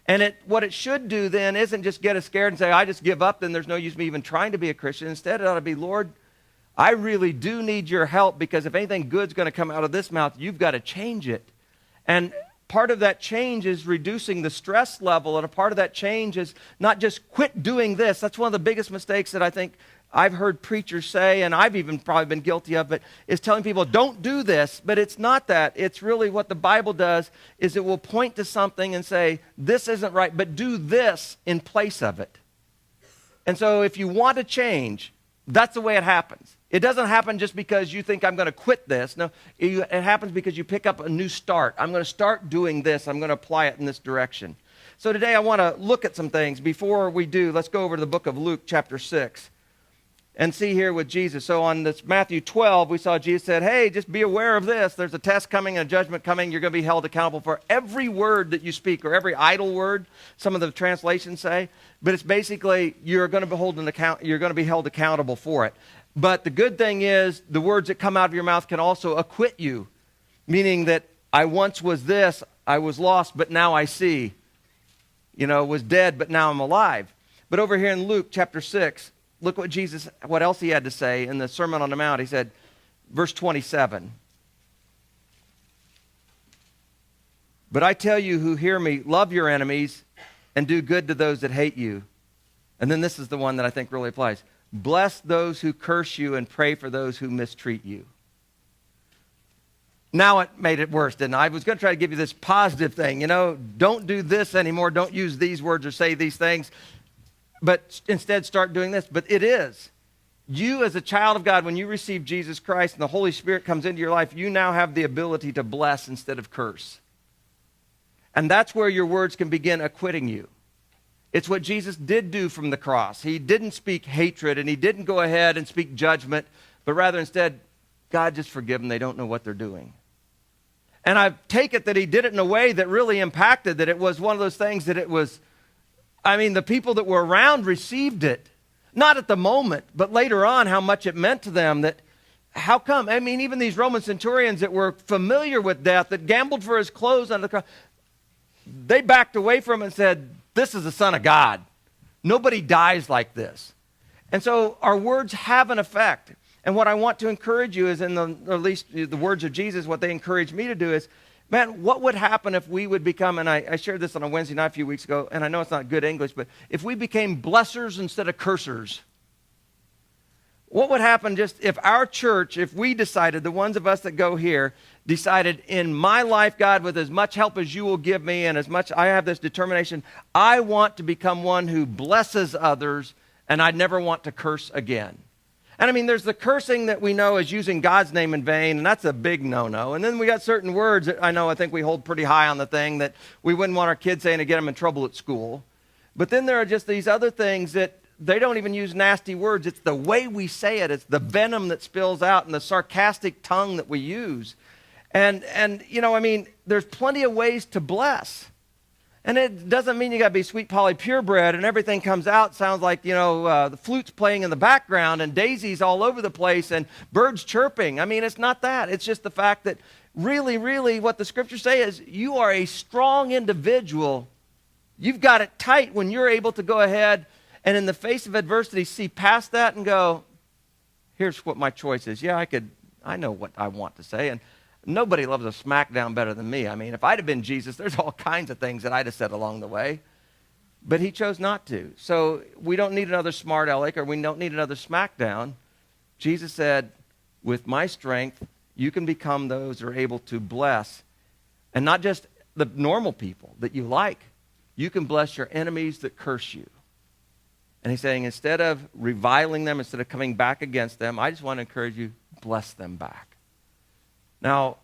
And what it should do then isn't just get us scared and say, I just give up, then there's no use me even trying to be a Christian. Instead, it ought to be, Lord, I really do need your help, because if anything good's going to come out of this mouth, you've got to change it. And part of that change is reducing the stress level, and a part of that change is not just quit doing this. That's one of the biggest mistakes that I think I've heard preachers say, and I've even probably been guilty of it, is telling people, don't do this. But it's not that. It's really what the Bible does is it will point to something and say, this isn't right, but do this in place of it. And so if you want to change, that's the way it happens. It doesn't happen just because you think I'm going to quit this. No, it happens because you pick up a new start. I'm going to start doing this. I'm going to apply it in this direction. So today I want to look at some things. Before we do, let's go over to the book of Luke chapter 6 and see here with Jesus. So on this Matthew 12, we saw Jesus said, hey, just be aware of this. There's a test coming and a judgment coming. You're going to be held accountable for every word that you speak, or every idle word, some of the translations say. But it's basically you're going to be held accountable for it. But the good thing is the words that come out of your mouth can also acquit you, meaning that I once was this, I was lost, but now I see. Was dead, but now I'm alive. But over here in Luke chapter 6, look what else he had to say in the Sermon on the Mount. He said, verse 27. But I tell you who hear me, love your enemies and do good to those that hate you. And then this is the one that I think really applies. Bless those who curse you and pray for those who mistreat you. Now it made it worse, didn't I? I was going to try to give you this positive thing. Don't do this anymore. Don't use these words or say these things. but instead start doing this. But it is. You as a child of God, when you receive Jesus Christ and the Holy Spirit comes into your life, you now have the ability to bless instead of curse. And that's where your words can begin acquitting you. It's what Jesus did do from the cross. He didn't speak hatred and he didn't go ahead and speak judgment, but rather instead, God, just forgive them. They don't know what they're doing. And I take it that he did it in a way that really impacted, that it was one of those things that it was, the people that were around received it. Not at the moment, but later on, how much it meant to them. That how come? Even these Roman centurions that were familiar with death, that gambled for his clothes on the cross, they backed away from him and said, this is the Son of God. Nobody dies like this. And so our words have an effect. And what I want to encourage you is, or at least the words of Jesus, what they encourage me to do is, man, what would happen if we would become, and I shared this on a Wednesday night a few weeks ago, and I know it's not good English, but if we became blessers instead of cursers, what would happen just if our church, if we decided, the ones of us that go here, decided in my life, God, with as much help as you will give me and as much I have this determination, I want to become one who blesses others and I never want to curse again. And there's the cursing that we know is using God's name in vain, and that's a big no-no. And then we got certain words that I think we hold pretty high on the thing that we wouldn't want our kids saying to get them in trouble at school. But then there are just these other things that they don't even use nasty words. It's the way we say it. It's the venom that spills out and the sarcastic tongue that we use. And there's plenty of ways to bless. And it doesn't mean you got to be sweet Polly purebred and everything comes out, sounds like, the flute's playing in the background and daisies all over the place and birds chirping. It's not that. It's just the fact that really, really what the scriptures say is you are a strong individual. You've got it tight when you're able to go ahead and in the face of adversity see past that and go, here's what my choice is. Yeah, I know what I want to say. And nobody loves a smackdown better than me. If I'd have been Jesus, there's all kinds of things that I'd have said along the way. But he chose not to. So we don't need another smart aleck or we don't need another smackdown. Jesus said, with my strength, you can become those that are able to bless. And not just the normal people that you like. You can bless your enemies that curse you. And he's saying, instead of reviling them, instead of coming back against them, I just want to encourage you, bless them back. Now,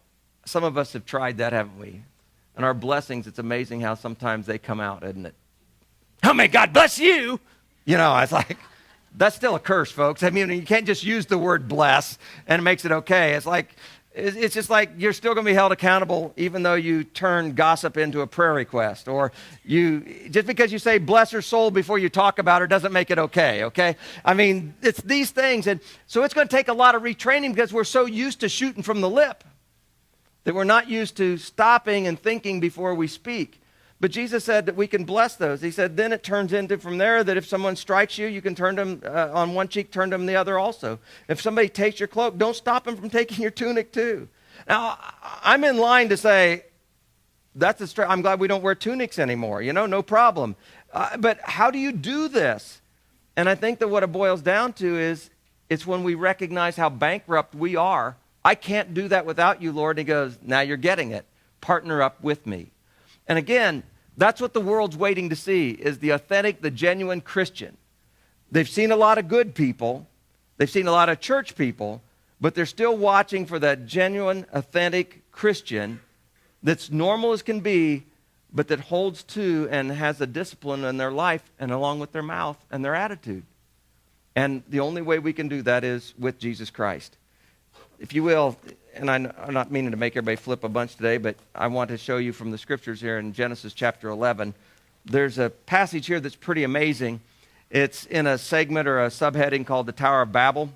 some of us have tried that, haven't we? And our blessings, it's amazing how sometimes they come out, isn't it? Oh, may God bless you. It's like, that's still a curse, folks. You can't just use the word bless and it makes it okay. It's just like you're still going to be held accountable even though you turn gossip into a prayer request. Or just because you say bless her soul before you talk about her doesn't make it okay? It's these things. And so it's going to take a lot of retraining because we're so used to shooting from the lip that we're not used to stopping and thinking before we speak. But Jesus said that we can bless those. He said then it turns into from there that if someone strikes you, you can turn them on one cheek, turn them the other also. If somebody takes your cloak, don't stop them from taking your tunic too. Now, I'm in line to say, I'm glad we don't wear tunics anymore. No problem. But how do you do this? And I think that what it boils down to is it's when we recognize how bankrupt we are. I can't do that without you, Lord. And he goes, now you're getting it. Partner up with me. And again, that's what the world's waiting to see, is the authentic, the genuine Christian. They've seen a lot of good people. They've seen a lot of church people, but they're still watching for that genuine, authentic Christian that's normal as can be, but that holds to and has a discipline in their life and along with their mouth and their attitude. And the only way we can do that is with Jesus Christ. If you will, and I'm not meaning to make everybody flip a bunch today, but I want to show you from the scriptures here in Genesis chapter 11. There's a passage here that's pretty amazing. It's in a segment or a subheading called the Tower of Babel.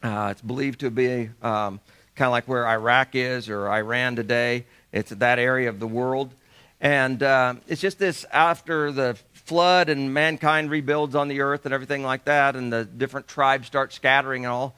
It's believed to be kind of like where Iraq is or Iran today. It's that area of the world. And it's just this after the flood and mankind rebuilds on the earth and everything like that, and the different tribes start scattering and all.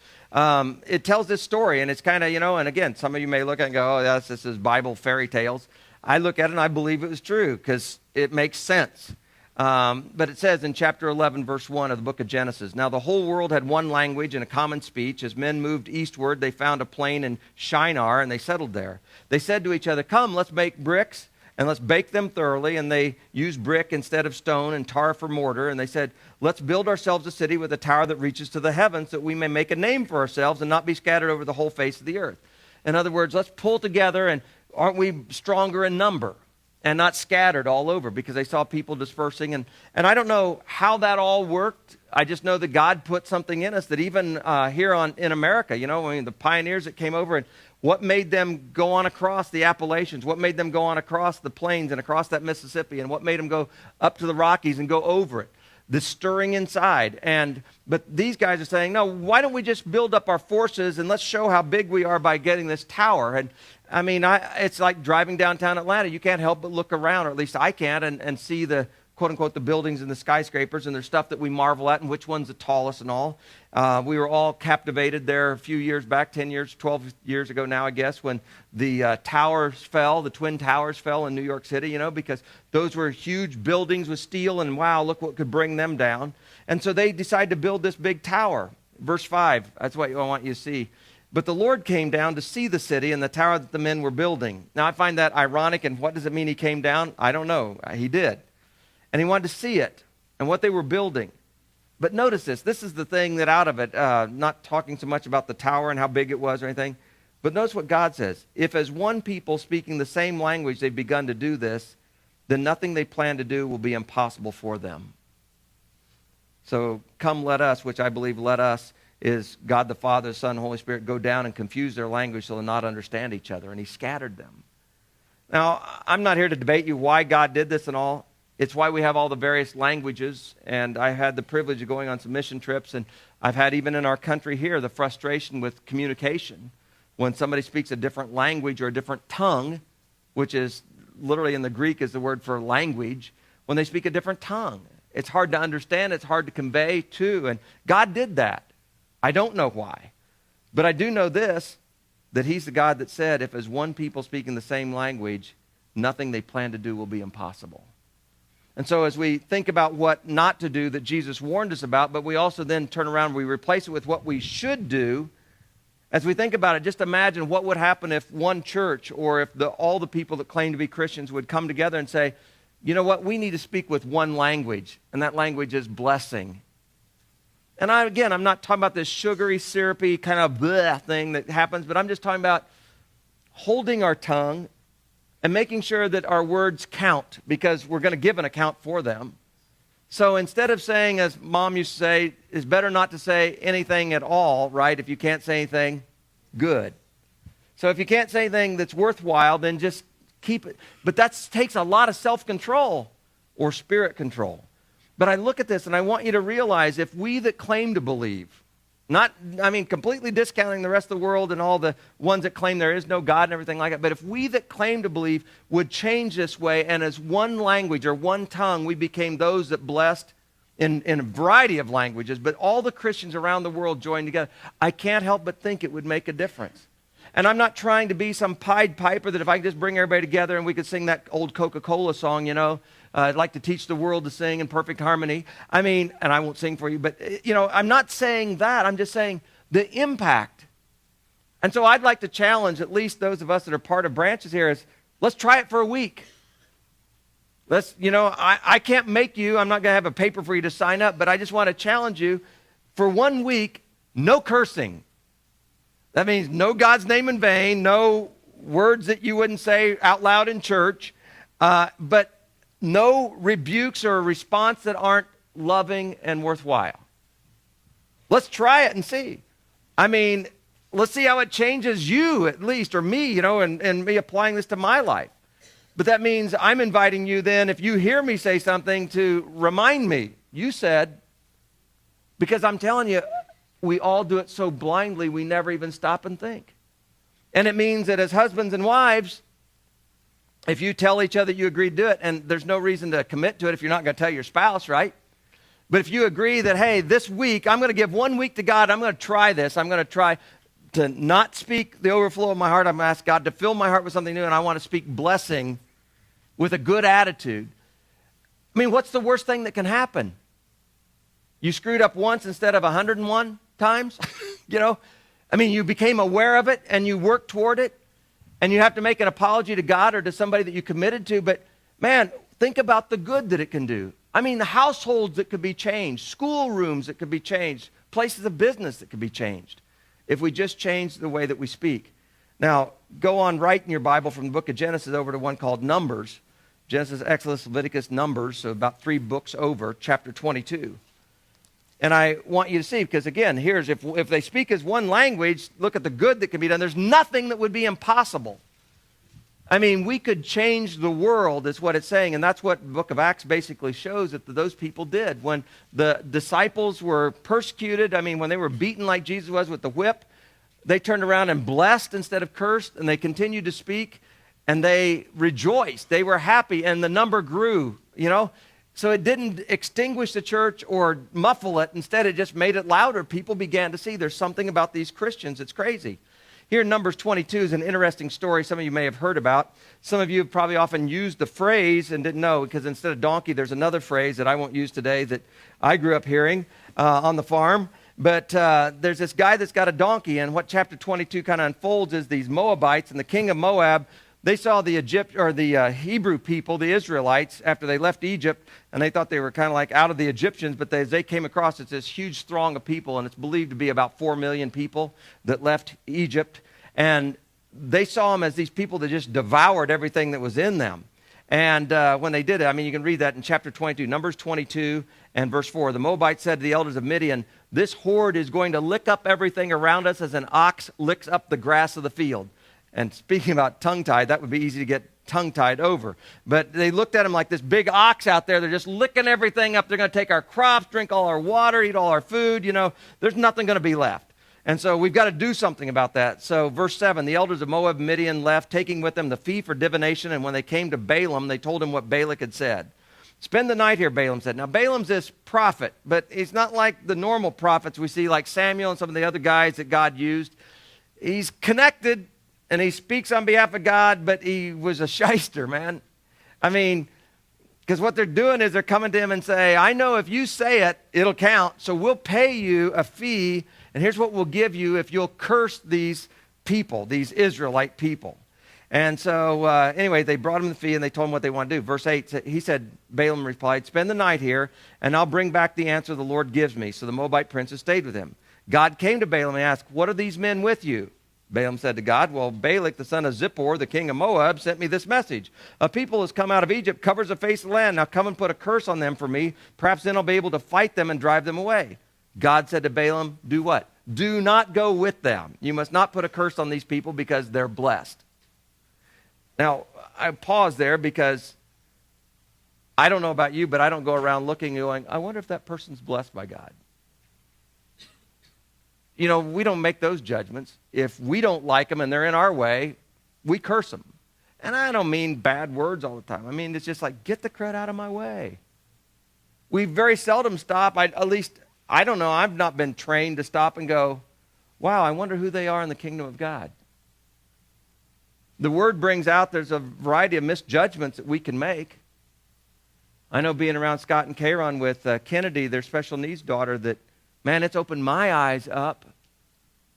It tells this story, and it's kind of, and again, some of you may look at it and go, oh, this is Bible fairy tales. I look at it and I believe it was true because it makes sense. But it says in chapter 11, verse 1 of the book of Genesis, now the whole world had one language and a common speech. As men moved eastward, they found a plain in Shinar, and they settled there. They said to each other, come, let's make bricks and let's bake them thoroughly. And they used brick instead of stone and tar for mortar. And they said, let's build ourselves a city with a tower that reaches to the heavens, that we may make a name for ourselves and not be scattered over the whole face of the earth. In other words, let's pull together, and aren't we stronger in number and not scattered all over? Because they saw people dispersing. And I don't know how that all worked. I just know that God put something in us that even here in America, the pioneers that came over, and what made them go on across the Appalachians, what made them go on across the plains and across that Mississippi, and what made them go up to the Rockies and go over it. The stirring inside. But these guys are saying, no, why don't we just build up our forces and let's show how big we are by getting this tower? And I mean, it's like driving downtown Atlanta. You can't help but look around, or at least I can't, and see the quote-unquote the buildings and the skyscrapers, and there's stuff that we marvel at and which one's the tallest and all. We were all captivated there a few years back, 10 years, 12 years ago now, I guess, when the towers fell, the Twin Towers fell in New York City, because those were huge buildings with steel, and wow, look what could bring them down. And so they decided to build this big tower. Verse 5, that's what I want you to see. But the Lord came down to see the city and the tower that the men were building. Now, I find that ironic, and what does it mean he came down? I don't know. He did. And he wanted to see it and what they were building. But notice this. This is the thing that out of it, not talking so much about the tower and how big it was or anything, but notice what God says. If as one people speaking the same language they've begun to do this, then nothing they plan to do will be impossible for them. So come let us, which I believe let us is God the Father, the Son, and Holy Spirit, go down and confuse their language so they'll not understand each other. And he scattered them. Now, I'm not here to debate you why God did this and all. It's why we have all the various languages, and I had the privilege of going on some mission trips, and I've had even in our country here the frustration with communication. When somebody speaks a different language or a different tongue, which is literally in the Greek is the word for language, when they speak a different tongue. It's hard to understand, it's hard to convey too, and God did that. I don't know why, but I do know this, that he's the God that said, if as one people speaking the same language, nothing they plan to do will be impossible. And so as we think about what not to do that Jesus warned us about, but we also then turn around and we replace it with what we should do, as we think about it, just imagine what would happen if one church or if all the people that claim to be Christians would come together and say, you know what, we need to speak with one language, and that language is blessing. And I'm not talking about this sugary, syrupy kind of bleh thing that happens, but I'm just talking about holding our tongue and making sure that our words count, because we're going to give an account for them. So instead of saying, as Mom used to say, it's better not to say anything at all, right? If you can't say anything good. So if you can't say anything that's worthwhile, then just keep it. But that takes a lot of self-control or spirit control. But I look at this and I want you to realize, if we that claim to believe, completely discounting the rest of the world and all the ones that claim there is no God and everything like that. But if we that claim to believe would change this way, and as one language or one tongue, we became those that blessed in a variety of languages, but all the Christians around the world joined together, I can't help but think it would make a difference. And I'm not trying to be some Pied Piper that if I could just bring everybody together and we could sing that old Coca-Cola song, I'd like to teach the world to sing in perfect harmony. And I won't sing for you, but, I'm not saying that. I'm just saying the impact. And so I'd like to challenge at least those of us that are part of branches here is, let's try it for a week. I can't make you, I'm not going to have a paper for you to sign up, but I just want to challenge you for 1 week, no cursing. That means no God's name in vain, no words that you wouldn't say out loud in church, but no rebukes or a response that aren't loving and worthwhile. Let's try it and see. Let's see how it changes you at least, or me, and me applying this to my life. But that means I'm inviting you then, if you hear me say something, to remind me, you said, because I'm telling you, we all do it so blindly, we never even stop and think. And it means that as husbands and wives, if you tell each other you agree to do it, and there's no reason to commit to it if you're not going to tell your spouse, right? But if you agree that, hey, this week, I'm going to give 1 week to God, I'm going to try this, I'm going to try to not speak the overflow of my heart, I'm going to ask God to fill my heart with something new, and I want to speak blessing with a good attitude. What's the worst thing that can happen? You screwed up once instead of 101 times? You became aware of it and you worked toward it. and you have to make an apology to God or to somebody that you committed to, but man, think about the good that it can do. I mean, the households that could be changed, schoolrooms that could be changed, places of business that could be changed if we just change the way that we speak. Now, go on right in your Bible from the book of Genesis over to one called Numbers. Genesis, Exodus, Leviticus, Numbers, so about 3 books over, chapter 22. And I want you to see, because again, here's, if they speak as one language, look at the good that can be done. There's nothing that would be impossible. I mean, we could change the world, is what it's saying, and that's what the book of Acts basically shows that those people did. When the disciples were persecuted, I mean, when they were beaten like Jesus was with the whip, they turned around and blessed instead of cursed, and they continued to speak, and they rejoiced. They were happy, and the number grew, you know. So it didn't extinguish the church or muffle it. Instead, it just made it louder. People began to see there's something about these Christians. It's crazy. Here in Numbers 22 is an interesting story some of you may have heard about. Some of you have probably often used the phrase and didn't know, because instead of donkey, there's another phrase that I won't use today that I grew up hearing on the farm. But there's this guy that's got a donkey, and what chapter 22 kind of unfolds is these Moabites and the king of Moab. They saw the Hebrew people, the Israelites, after they left Egypt, and they thought they were kind of like out of the Egyptians, but as they came across, it's this huge throng of people, and it's believed to be about 4 million people that left Egypt, and they saw them as these people that just devoured everything that was in them. And when they did it, I mean, you can read that in chapter 22, Numbers 22 and verse 4. The Moabites said to the elders of Midian, "This horde is going to lick up everything around us as an ox licks up the grass of the field." And speaking about tongue-tied, that would be easy to get tongue-tied over. But they looked at him like this big ox out there. They're just licking everything up. They're going to take our crops, drink all our water, eat all our food. You know, there's nothing going to be left. And so we've got to do something about that. So verse 7, the elders of Moab and Midian left, taking with them the fee for divination. And when they came to Balaam, they told him what Balak had said. "Spend the night here," Balaam said. Now, Balaam's this prophet, but he's not like the normal prophets we see, like Samuel and some of the other guys that God used. He's connected, and he speaks on behalf of God, but he was a shyster, man. I mean, because what they're doing is they're coming to him and say, "I know if you say it, it'll count, so we'll pay you a fee, and here's what we'll give you if you'll curse these people, these Israelite people." And so, anyway, they brought him the fee, and they told him what they want to do. Verse 8, he said, Balaam replied, "Spend the night here, and I'll bring back the answer the Lord gives me." So the Moabite princes stayed with him. God came to Balaam and asked, "What are these men with you?" Balaam said to God, "Well, Balak, the son of Zippor, the king of Moab, sent me this message. A people has come out of Egypt, covers the face of the land. Now come and put a curse on them for me. Perhaps then I'll be able to fight them and drive them away." God said to Balaam, "Do what? Do not go with them. You must not put a curse on these people because they're blessed." Now, I pause there because I don't know about you, but I don't go around looking and going, I wonder if that person's blessed by God. You know, we don't make those judgments. If we don't like them and they're in our way, we curse them. And I don't mean bad words all the time. I mean, it's just like, get the crud out of my way. We very seldom stop. At least, I don't know, I've not been trained to stop and go, wow, I wonder who they are in the kingdom of God. The word brings out there's a variety of misjudgments that we can make. I know being around Scott and Karen with Kennedy, their special needs daughter, that, man, it's opened my eyes up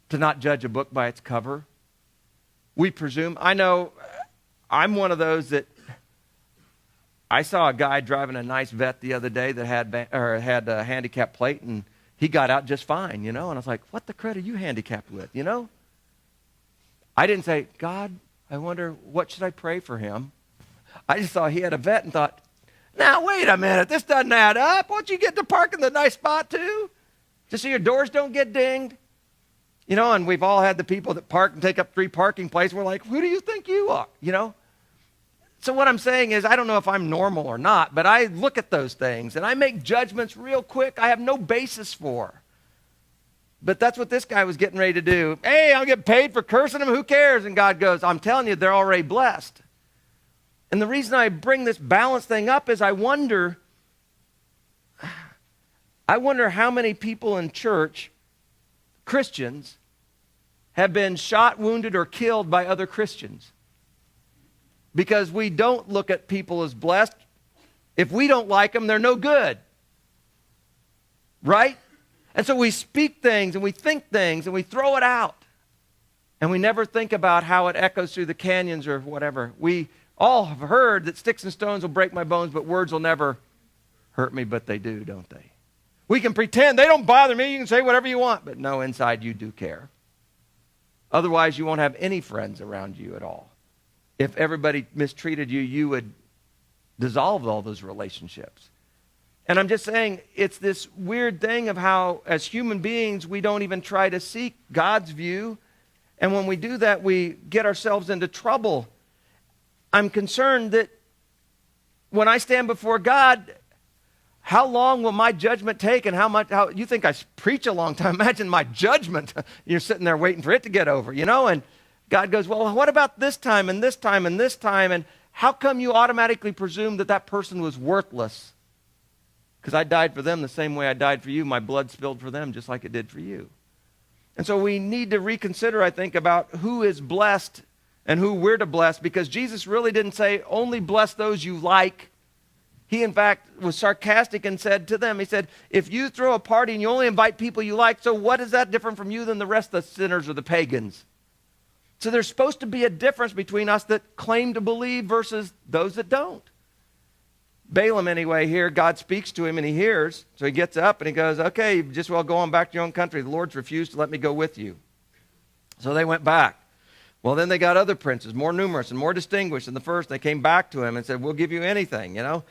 to not judge a book by its cover. We presume. I know I'm one of those that I saw a guy driving a nice vet the other day that had a handicap plate, and he got out just fine, you know. And I was like, what the crud are you handicapped with, you know? I didn't say, God, I wonder, what should I pray for him? I just saw he had a vet and thought, now, wait a minute, this doesn't add up. Won't you get to park in the nice spot too? Just so your doors don't get dinged. You know, and we've all had the people that park and take up 3 parking places. We're like, who do you think you are? You know? So what I'm saying is, I don't know if I'm normal or not, but I look at those things and I make judgments real quick I have no basis for. But that's what this guy was getting ready to do. Hey, I'll get paid for cursing them. Who cares? And God goes, I'm telling you, they're already blessed. And the reason I bring this balance thing up is I wonder how many people in church, Christians, have been shot, wounded, or killed by other Christians. Because we don't look at people as blessed. If we don't like them, they're no good. Right? And so we speak things and we think things and we throw it out. And we never think about how it echoes through the canyons or whatever. We all have heard that sticks and stones will break my bones, but words will never hurt me, but they do, don't they? We can pretend they don't bother me. You can say whatever you want, but no, inside you do care. Otherwise, you won't have any friends around you at all. If everybody mistreated you, you would dissolve all those relationships. And I'm just saying, it's this weird thing of how, as human beings, we don't even try to seek God's view. And when we do that, we get ourselves into trouble. I'm concerned that when I stand before God, how long will my judgment take, and how you think I preach a long time? Imagine my judgment. You're sitting there waiting for it to get over, you know? And God goes, well, what about this time and this time and this time? And how come you automatically presume that that person was worthless? Because I died for them the same way I died for you. My blood spilled for them just like it did for you. And so we need to reconsider, I think, about who is blessed and who we're to bless, because Jesus really didn't say only bless those you like. He, in fact, was sarcastic and said to them, he said, if you throw a party and you only invite people you like, so what is that different from you than the rest of the sinners or the pagans? So there's supposed to be a difference between us that claim to believe versus those that don't. Balaam, anyway, here, God speaks to him and he hears. So he gets up and he goes, okay, you just well go on back to your own country. The Lord's refused to let me go with you. So they went back. Well, then they got other princes, more numerous and more distinguished than the first. They came back to him and said, we'll give you anything, you know.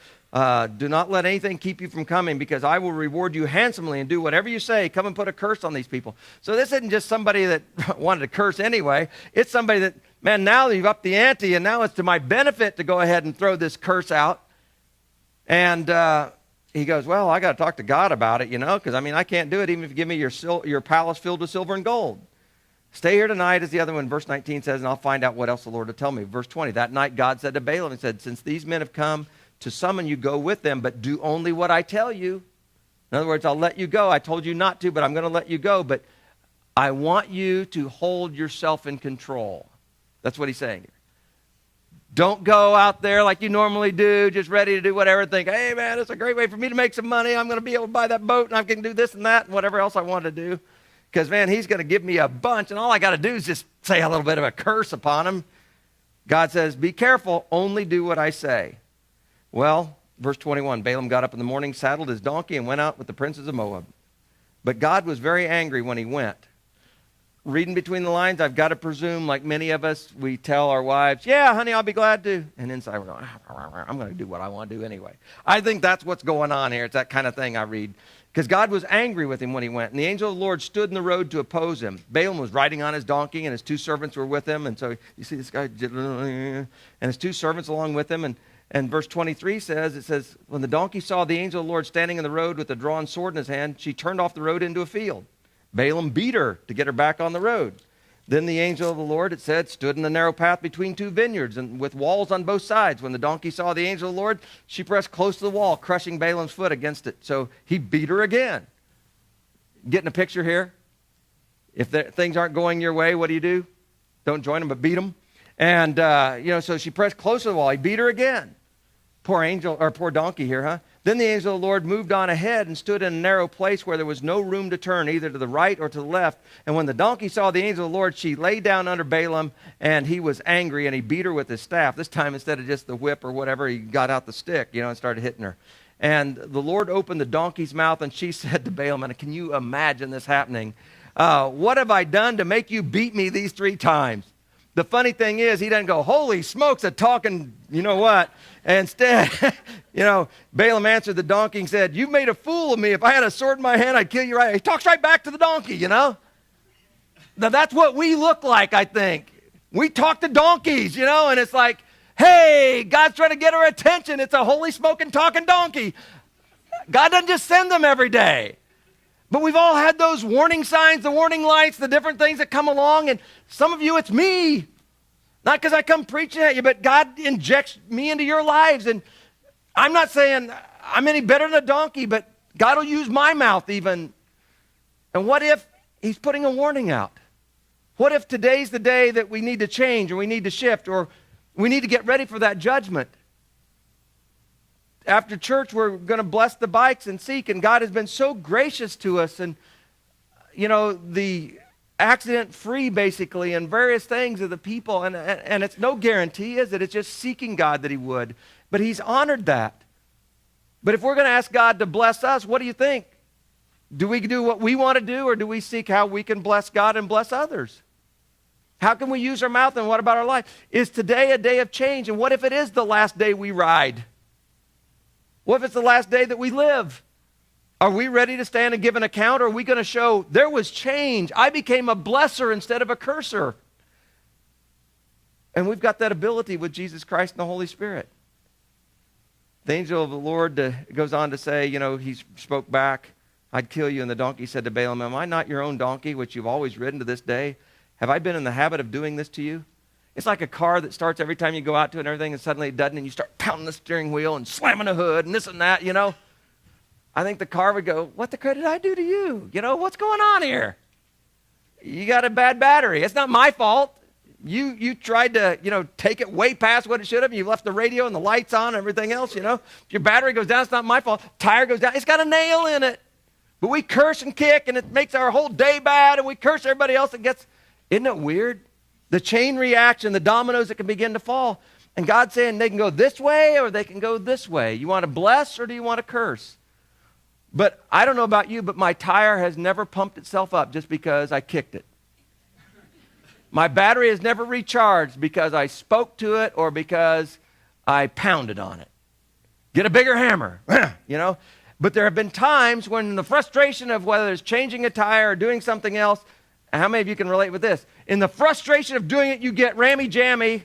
Do not let anything keep you from coming, because I will reward you handsomely and do whatever you say. Come and put a curse on these people. So this isn't just somebody that wanted to curse anyway. It's somebody that, man, now you've upped the ante, and now it's to my benefit to go ahead and throw this curse out. And he goes, well, I got to talk to God about it, you know, because, I mean, I can't do it even if you give me your palace filled with silver and gold. Stay here tonight, as the other one, verse 19 says, and I'll find out what else the Lord will tell me. Verse 20, that night God said to Balaam, he said, since these men have come to summon you, go with them, but do only what I tell you. In other words, I'll let you go. I told you not to, but I'm going to let you go. But I want you to hold yourself in control. That's what he's saying here. Don't go out there like you normally do, just ready to do whatever, think, hey, man, it's a great way for me to make some money. I'm going to be able to buy that boat, and I can do this and that and whatever else I want to do. Because, man, he's going to give me a bunch, and all I got to do is just say a little bit of a curse upon him. God says, be careful, only do what I say. Well, verse 21, Balaam got up in the morning, saddled his donkey, and went out with the princes of Moab. But God was very angry when he went. Reading between the lines, I've got to presume, like many of us, we tell our wives, yeah, honey, I'll be glad to. And inside we're going, I'm going to do what I want to do anyway. I think that's what's going on here. It's that kind of thing I read. Because God was angry with him when he went. And the angel of the Lord stood in the road to oppose him. Balaam was riding on his donkey, and his two servants were with him. And so you see this guy, and his two servants along with him. And verse 23 says, when the donkey saw the angel of the Lord standing in the road with a drawn sword in his hand, she turned off the road into a field. Balaam beat her to get her back on the road. Then the angel of the Lord, it said, stood in the narrow path between two vineyards and with walls on both sides. When the donkey saw the angel of the Lord, she pressed close to the wall, crushing Balaam's foot against it. So he beat her again. Getting a picture here? If things aren't going your way, what do? Don't join them, but beat them. And, so she pressed close to the wall. He beat her again. Poor donkey here, huh? Then the angel of the Lord moved on ahead and stood in a narrow place where there was no room to turn, either to the right or to the left. And when the donkey saw the angel of the Lord, she lay down under Balaam, and he was angry, and he beat her with his staff. This time, instead of just the whip or whatever, he got out the stick, and started hitting her. And the Lord opened the donkey's mouth, and she said to Balaam, and can you imagine this happening? What have I done to make you beat me these 3 times? The funny thing is, he doesn't go, holy smokes, a talking, you know what? Instead, Balaam answered the donkey and said, you made a fool of me. If I had a sword in my hand, I'd kill you right. He talks right back to the donkey, Now, that's what we look like, I think. We talk to donkeys, and it's like, hey, God's trying to get our attention. It's a holy smoking talking donkey. God doesn't just send them every day. But we've all had those warning signs, the warning lights, the different things that come along. And some of you, it's me. Not because I come preaching at you, but God injects me into your lives. And I'm not saying I'm any better than a donkey, but God will use my mouth even. And what if he's putting a warning out? What if today's the day that we need to change, or we need to shift, or we need to get ready for that judgment? After church, we're going to bless the bikes and seek, and God has been so gracious to us. And, the accident-free, basically, and various things of the people. And it's no guarantee, is it? It's just seeking God that he would. But he's honored that. But if we're going to ask God to bless us, what do you think? Do we do what we want to do, or do we seek how we can bless God and bless others? How can we use our mouth, and what about our life? Is today a day of change? And what if it is the last day we ride? What if it's the last day that we live? Are we ready to stand and give an account, or are we going to show there was change? I became a blesser instead of a curser. And we've got that ability with Jesus Christ and the Holy Spirit. The angel of the Lord goes on to say, he spoke back, I'd kill you. And the donkey said to Balaam, am I not your own donkey, which you've always ridden to this day? Have I been in the habit of doing this to you? It's like a car that starts every time you go out to it and everything, and suddenly it doesn't, and you start pounding the steering wheel and slamming the hood and this and that, I think the car would go, what the crap did I do to you? What's going on here? You got a bad battery. It's not my fault. You tried to, take it way past what it should have. You left the radio and the lights on and everything else, If your battery goes down, it's not my fault. Tire goes down, it's got a nail in it. But we curse and kick, and it makes our whole day bad, and we curse everybody else that gets... Isn't it weird? The chain reaction, the dominoes that can begin to fall. And God's saying they can go this way or they can go this way. You want to bless or do you want to curse? But I don't know about you, but my tire has never pumped itself up just because I kicked it. My battery has never recharged because I spoke to it or because I pounded on it. Get a bigger hammer, But there have been times when the frustration of whether it's changing a tire or doing something else, how many of you can relate with this? In the frustration of doing it, you get rammy-jammy,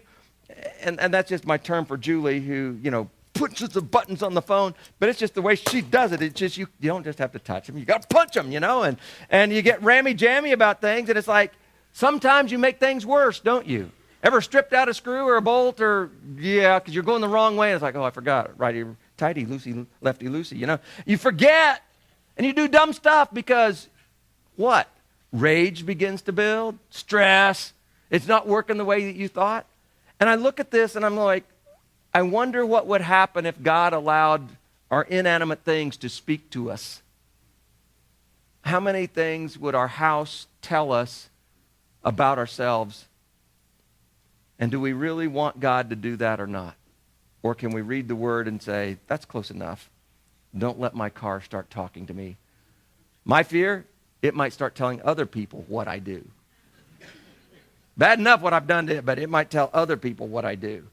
and that's just my term for Julie, who, punches the buttons on the phone, but it's just the way she does it. It's just, you don't just have to touch them. You got to punch them, and you get rammy-jammy about things, and it's like, sometimes you make things worse, don't you? Ever stripped out a screw or a bolt because you're going the wrong way, and it's like, oh, I forgot. Righty, tighty, loosey, lefty, loosey, You forget, and you do dumb stuff because what? Rage begins to build, stress. It's not working the way that you thought. And I look at this and I'm like, I wonder what would happen if God allowed our inanimate things to speak to us. How many things would our house tell us about ourselves? And do we really want God to do that or not? Or can we read the word and say, that's close enough. Don't let my car start talking to me. My fear, it might start telling other people what I do. Bad enough what I've done to it, but it might tell other people what I do.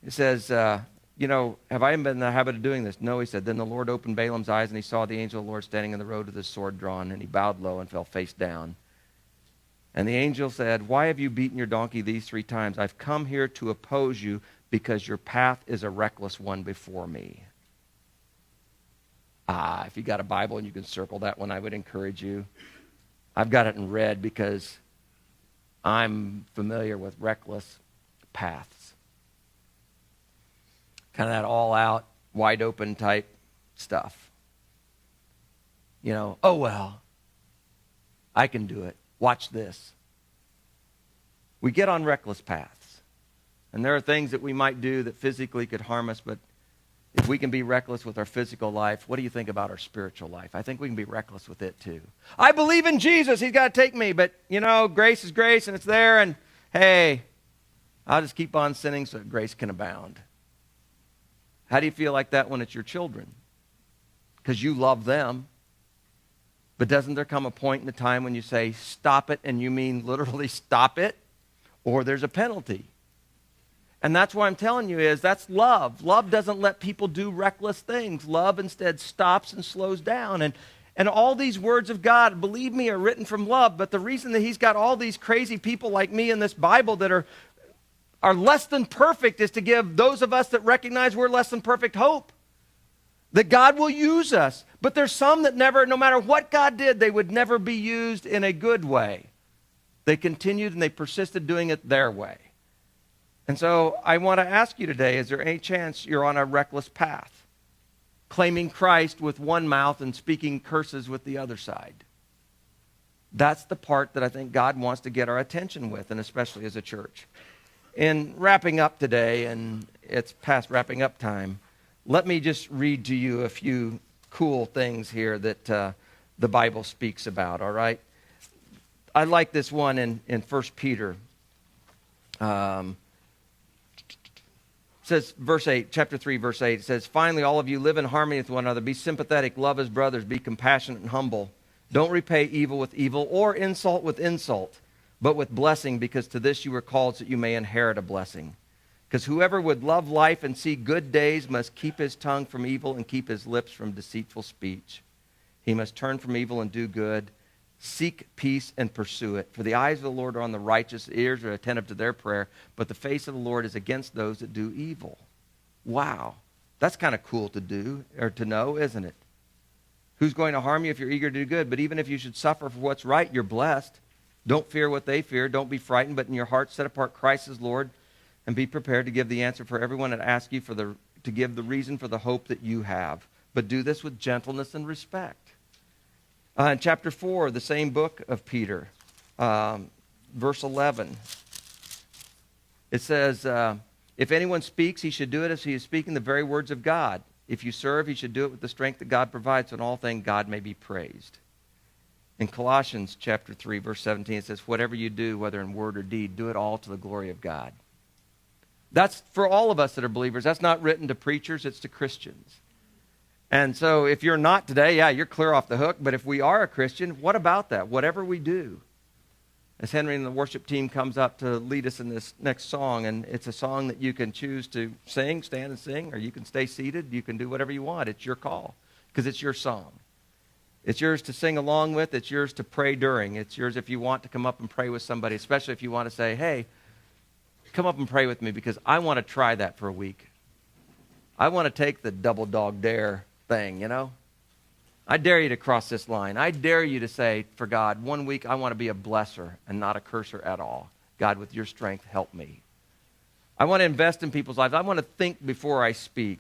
It says, have I been in the habit of doing this? No, he said. Then the Lord opened Balaam's eyes, and he saw the angel of the Lord standing in the road with his sword drawn, and he bowed low and fell face down. And the angel said, why have you beaten your donkey these 3 times? I've come here to oppose you because your path is a reckless one before me. If you got a Bible and you can circle that one, I would encourage you. I've got it in red because I'm familiar with reckless paths. Kind of that all-out, wide-open type stuff. Oh, well, I can do it. Watch this. We get on reckless paths. And there are things that we might do that physically could harm us, but if we can be reckless with our physical life, what do you think about our spiritual life? I think we can be reckless with it too. I believe in Jesus. He's got to take me. But, grace is grace and it's there. And, hey, I'll just keep on sinning so that grace can abound. How do you feel like that when it's your children? Because you love them. But doesn't there come a point in the time when you say, stop it, and you mean literally stop it? Or there's a penalty. And that's what I'm telling you is that's love. Love doesn't let people do reckless things. Love instead stops and slows down. And all these words of God, believe me, are written from love. But the reason that he's got all these crazy people like me in this Bible that are less than perfect is to give those of us that recognize we're less than perfect hope. That God will use us. But there's some that never, no matter what God did, they would never be used in a good way. They continued and they persisted doing it their way. And so I want to ask you today, is there any chance you're on a reckless path? Claiming Christ with one mouth and speaking curses with the other side. That's the part that I think God wants to get our attention with, and especially as a church. In wrapping up today, and it's past wrapping up time, let me just read to you a few cool things here that the Bible speaks about, all right? I like this one in 1 Peter. Says verse 8, chapter 3, verse 8, it says, finally, all of you live in harmony with one another. Be sympathetic, love as brothers, be compassionate and humble. Don't repay evil with evil or insult with insult, but with blessing, because to this you were called, so that you may inherit a blessing. Because whoever would love life and see good days must keep his tongue from evil and keep his lips from deceitful speech. He must turn from evil and do good. Seek peace and pursue it. For the eyes of the Lord are on the righteous, ears are attentive to their prayer, but the face of the Lord is against those that do evil. Wow. That's kind of cool to do, or to know, isn't it? Who's going to harm you if you're eager to do good? But even if you should suffer for what's right, you're blessed. Don't fear what they fear. Don't be frightened, but in your heart set apart Christ as Lord, and be prepared to give the answer for everyone that asks you to give the reason for the hope that you have. But do this with gentleness and respect. In chapter 4, the same book of Peter, verse 11, it says, if anyone speaks, he should do it as he is speaking the very words of God. If you serve, he should do it with the strength that God provides, so in all things God may be praised. In Colossians chapter 3, verse 17, it says, whatever you do, whether in word or deed, do it all to the glory of God. That's for all of us that are believers. That's not written to preachers, it's to Christians. And so if you're not today, yeah, you're clear off the hook. But if we are a Christian, what about that? Whatever we do. As Henry and the worship team comes up to lead us in this next song, and it's a song that you can choose to sing, stand and sing, or you can stay seated. You can do whatever you want. It's your call because it's your song. It's yours to sing along with. It's yours to pray during. It's yours if you want to come up and pray with somebody, especially if you want to say, hey, come up and pray with me because I want to try that for a week. I want to take the double dog dare thing, you know. I dare you to cross this line. I dare you to say, for God, 1 week I want to be a blesser and not a cursor at all. God, with your strength, help me. I want to invest in people's lives. I want to think before I speak.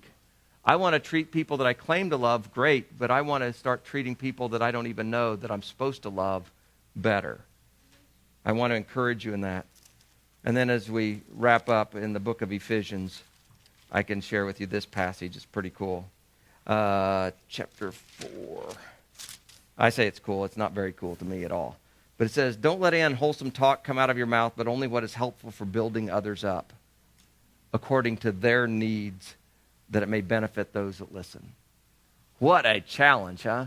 I want to treat people that I claim to love great, but I want to start treating people that I don't even know that I'm supposed to love better. I want to encourage you in that. And then as we wrap up in the book of Ephesians, I can share with you this passage. It's pretty cool. Chapter 4. I say it's cool. It's not very cool to me at all. But it says, don't let any unwholesome talk come out of your mouth, but only what is helpful for building others up, according to their needs, that it may benefit those that listen. What a challenge, huh?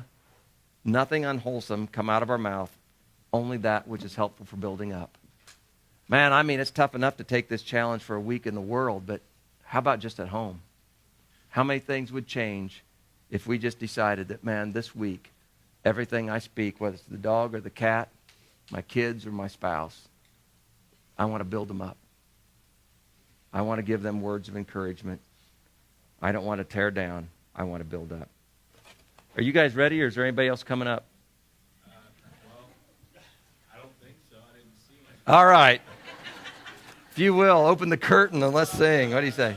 Nothing unwholesome come out of our mouth, only that which is helpful for building up. Man, I mean, it's tough enough to take this challenge for a week in the world, but how about just at home? How many things would change if we just decided that, man, this week, everything I speak, whether it's the dog or the cat, my kids or my spouse, I want to build them up. I want to give them words of encouragement. I don't want to tear down. I want to build up. Are you guys ready, or is there anybody else coming up? Well, I don't think so. I didn't see it. All right. If you will, open the curtain and let's sing. What do you say?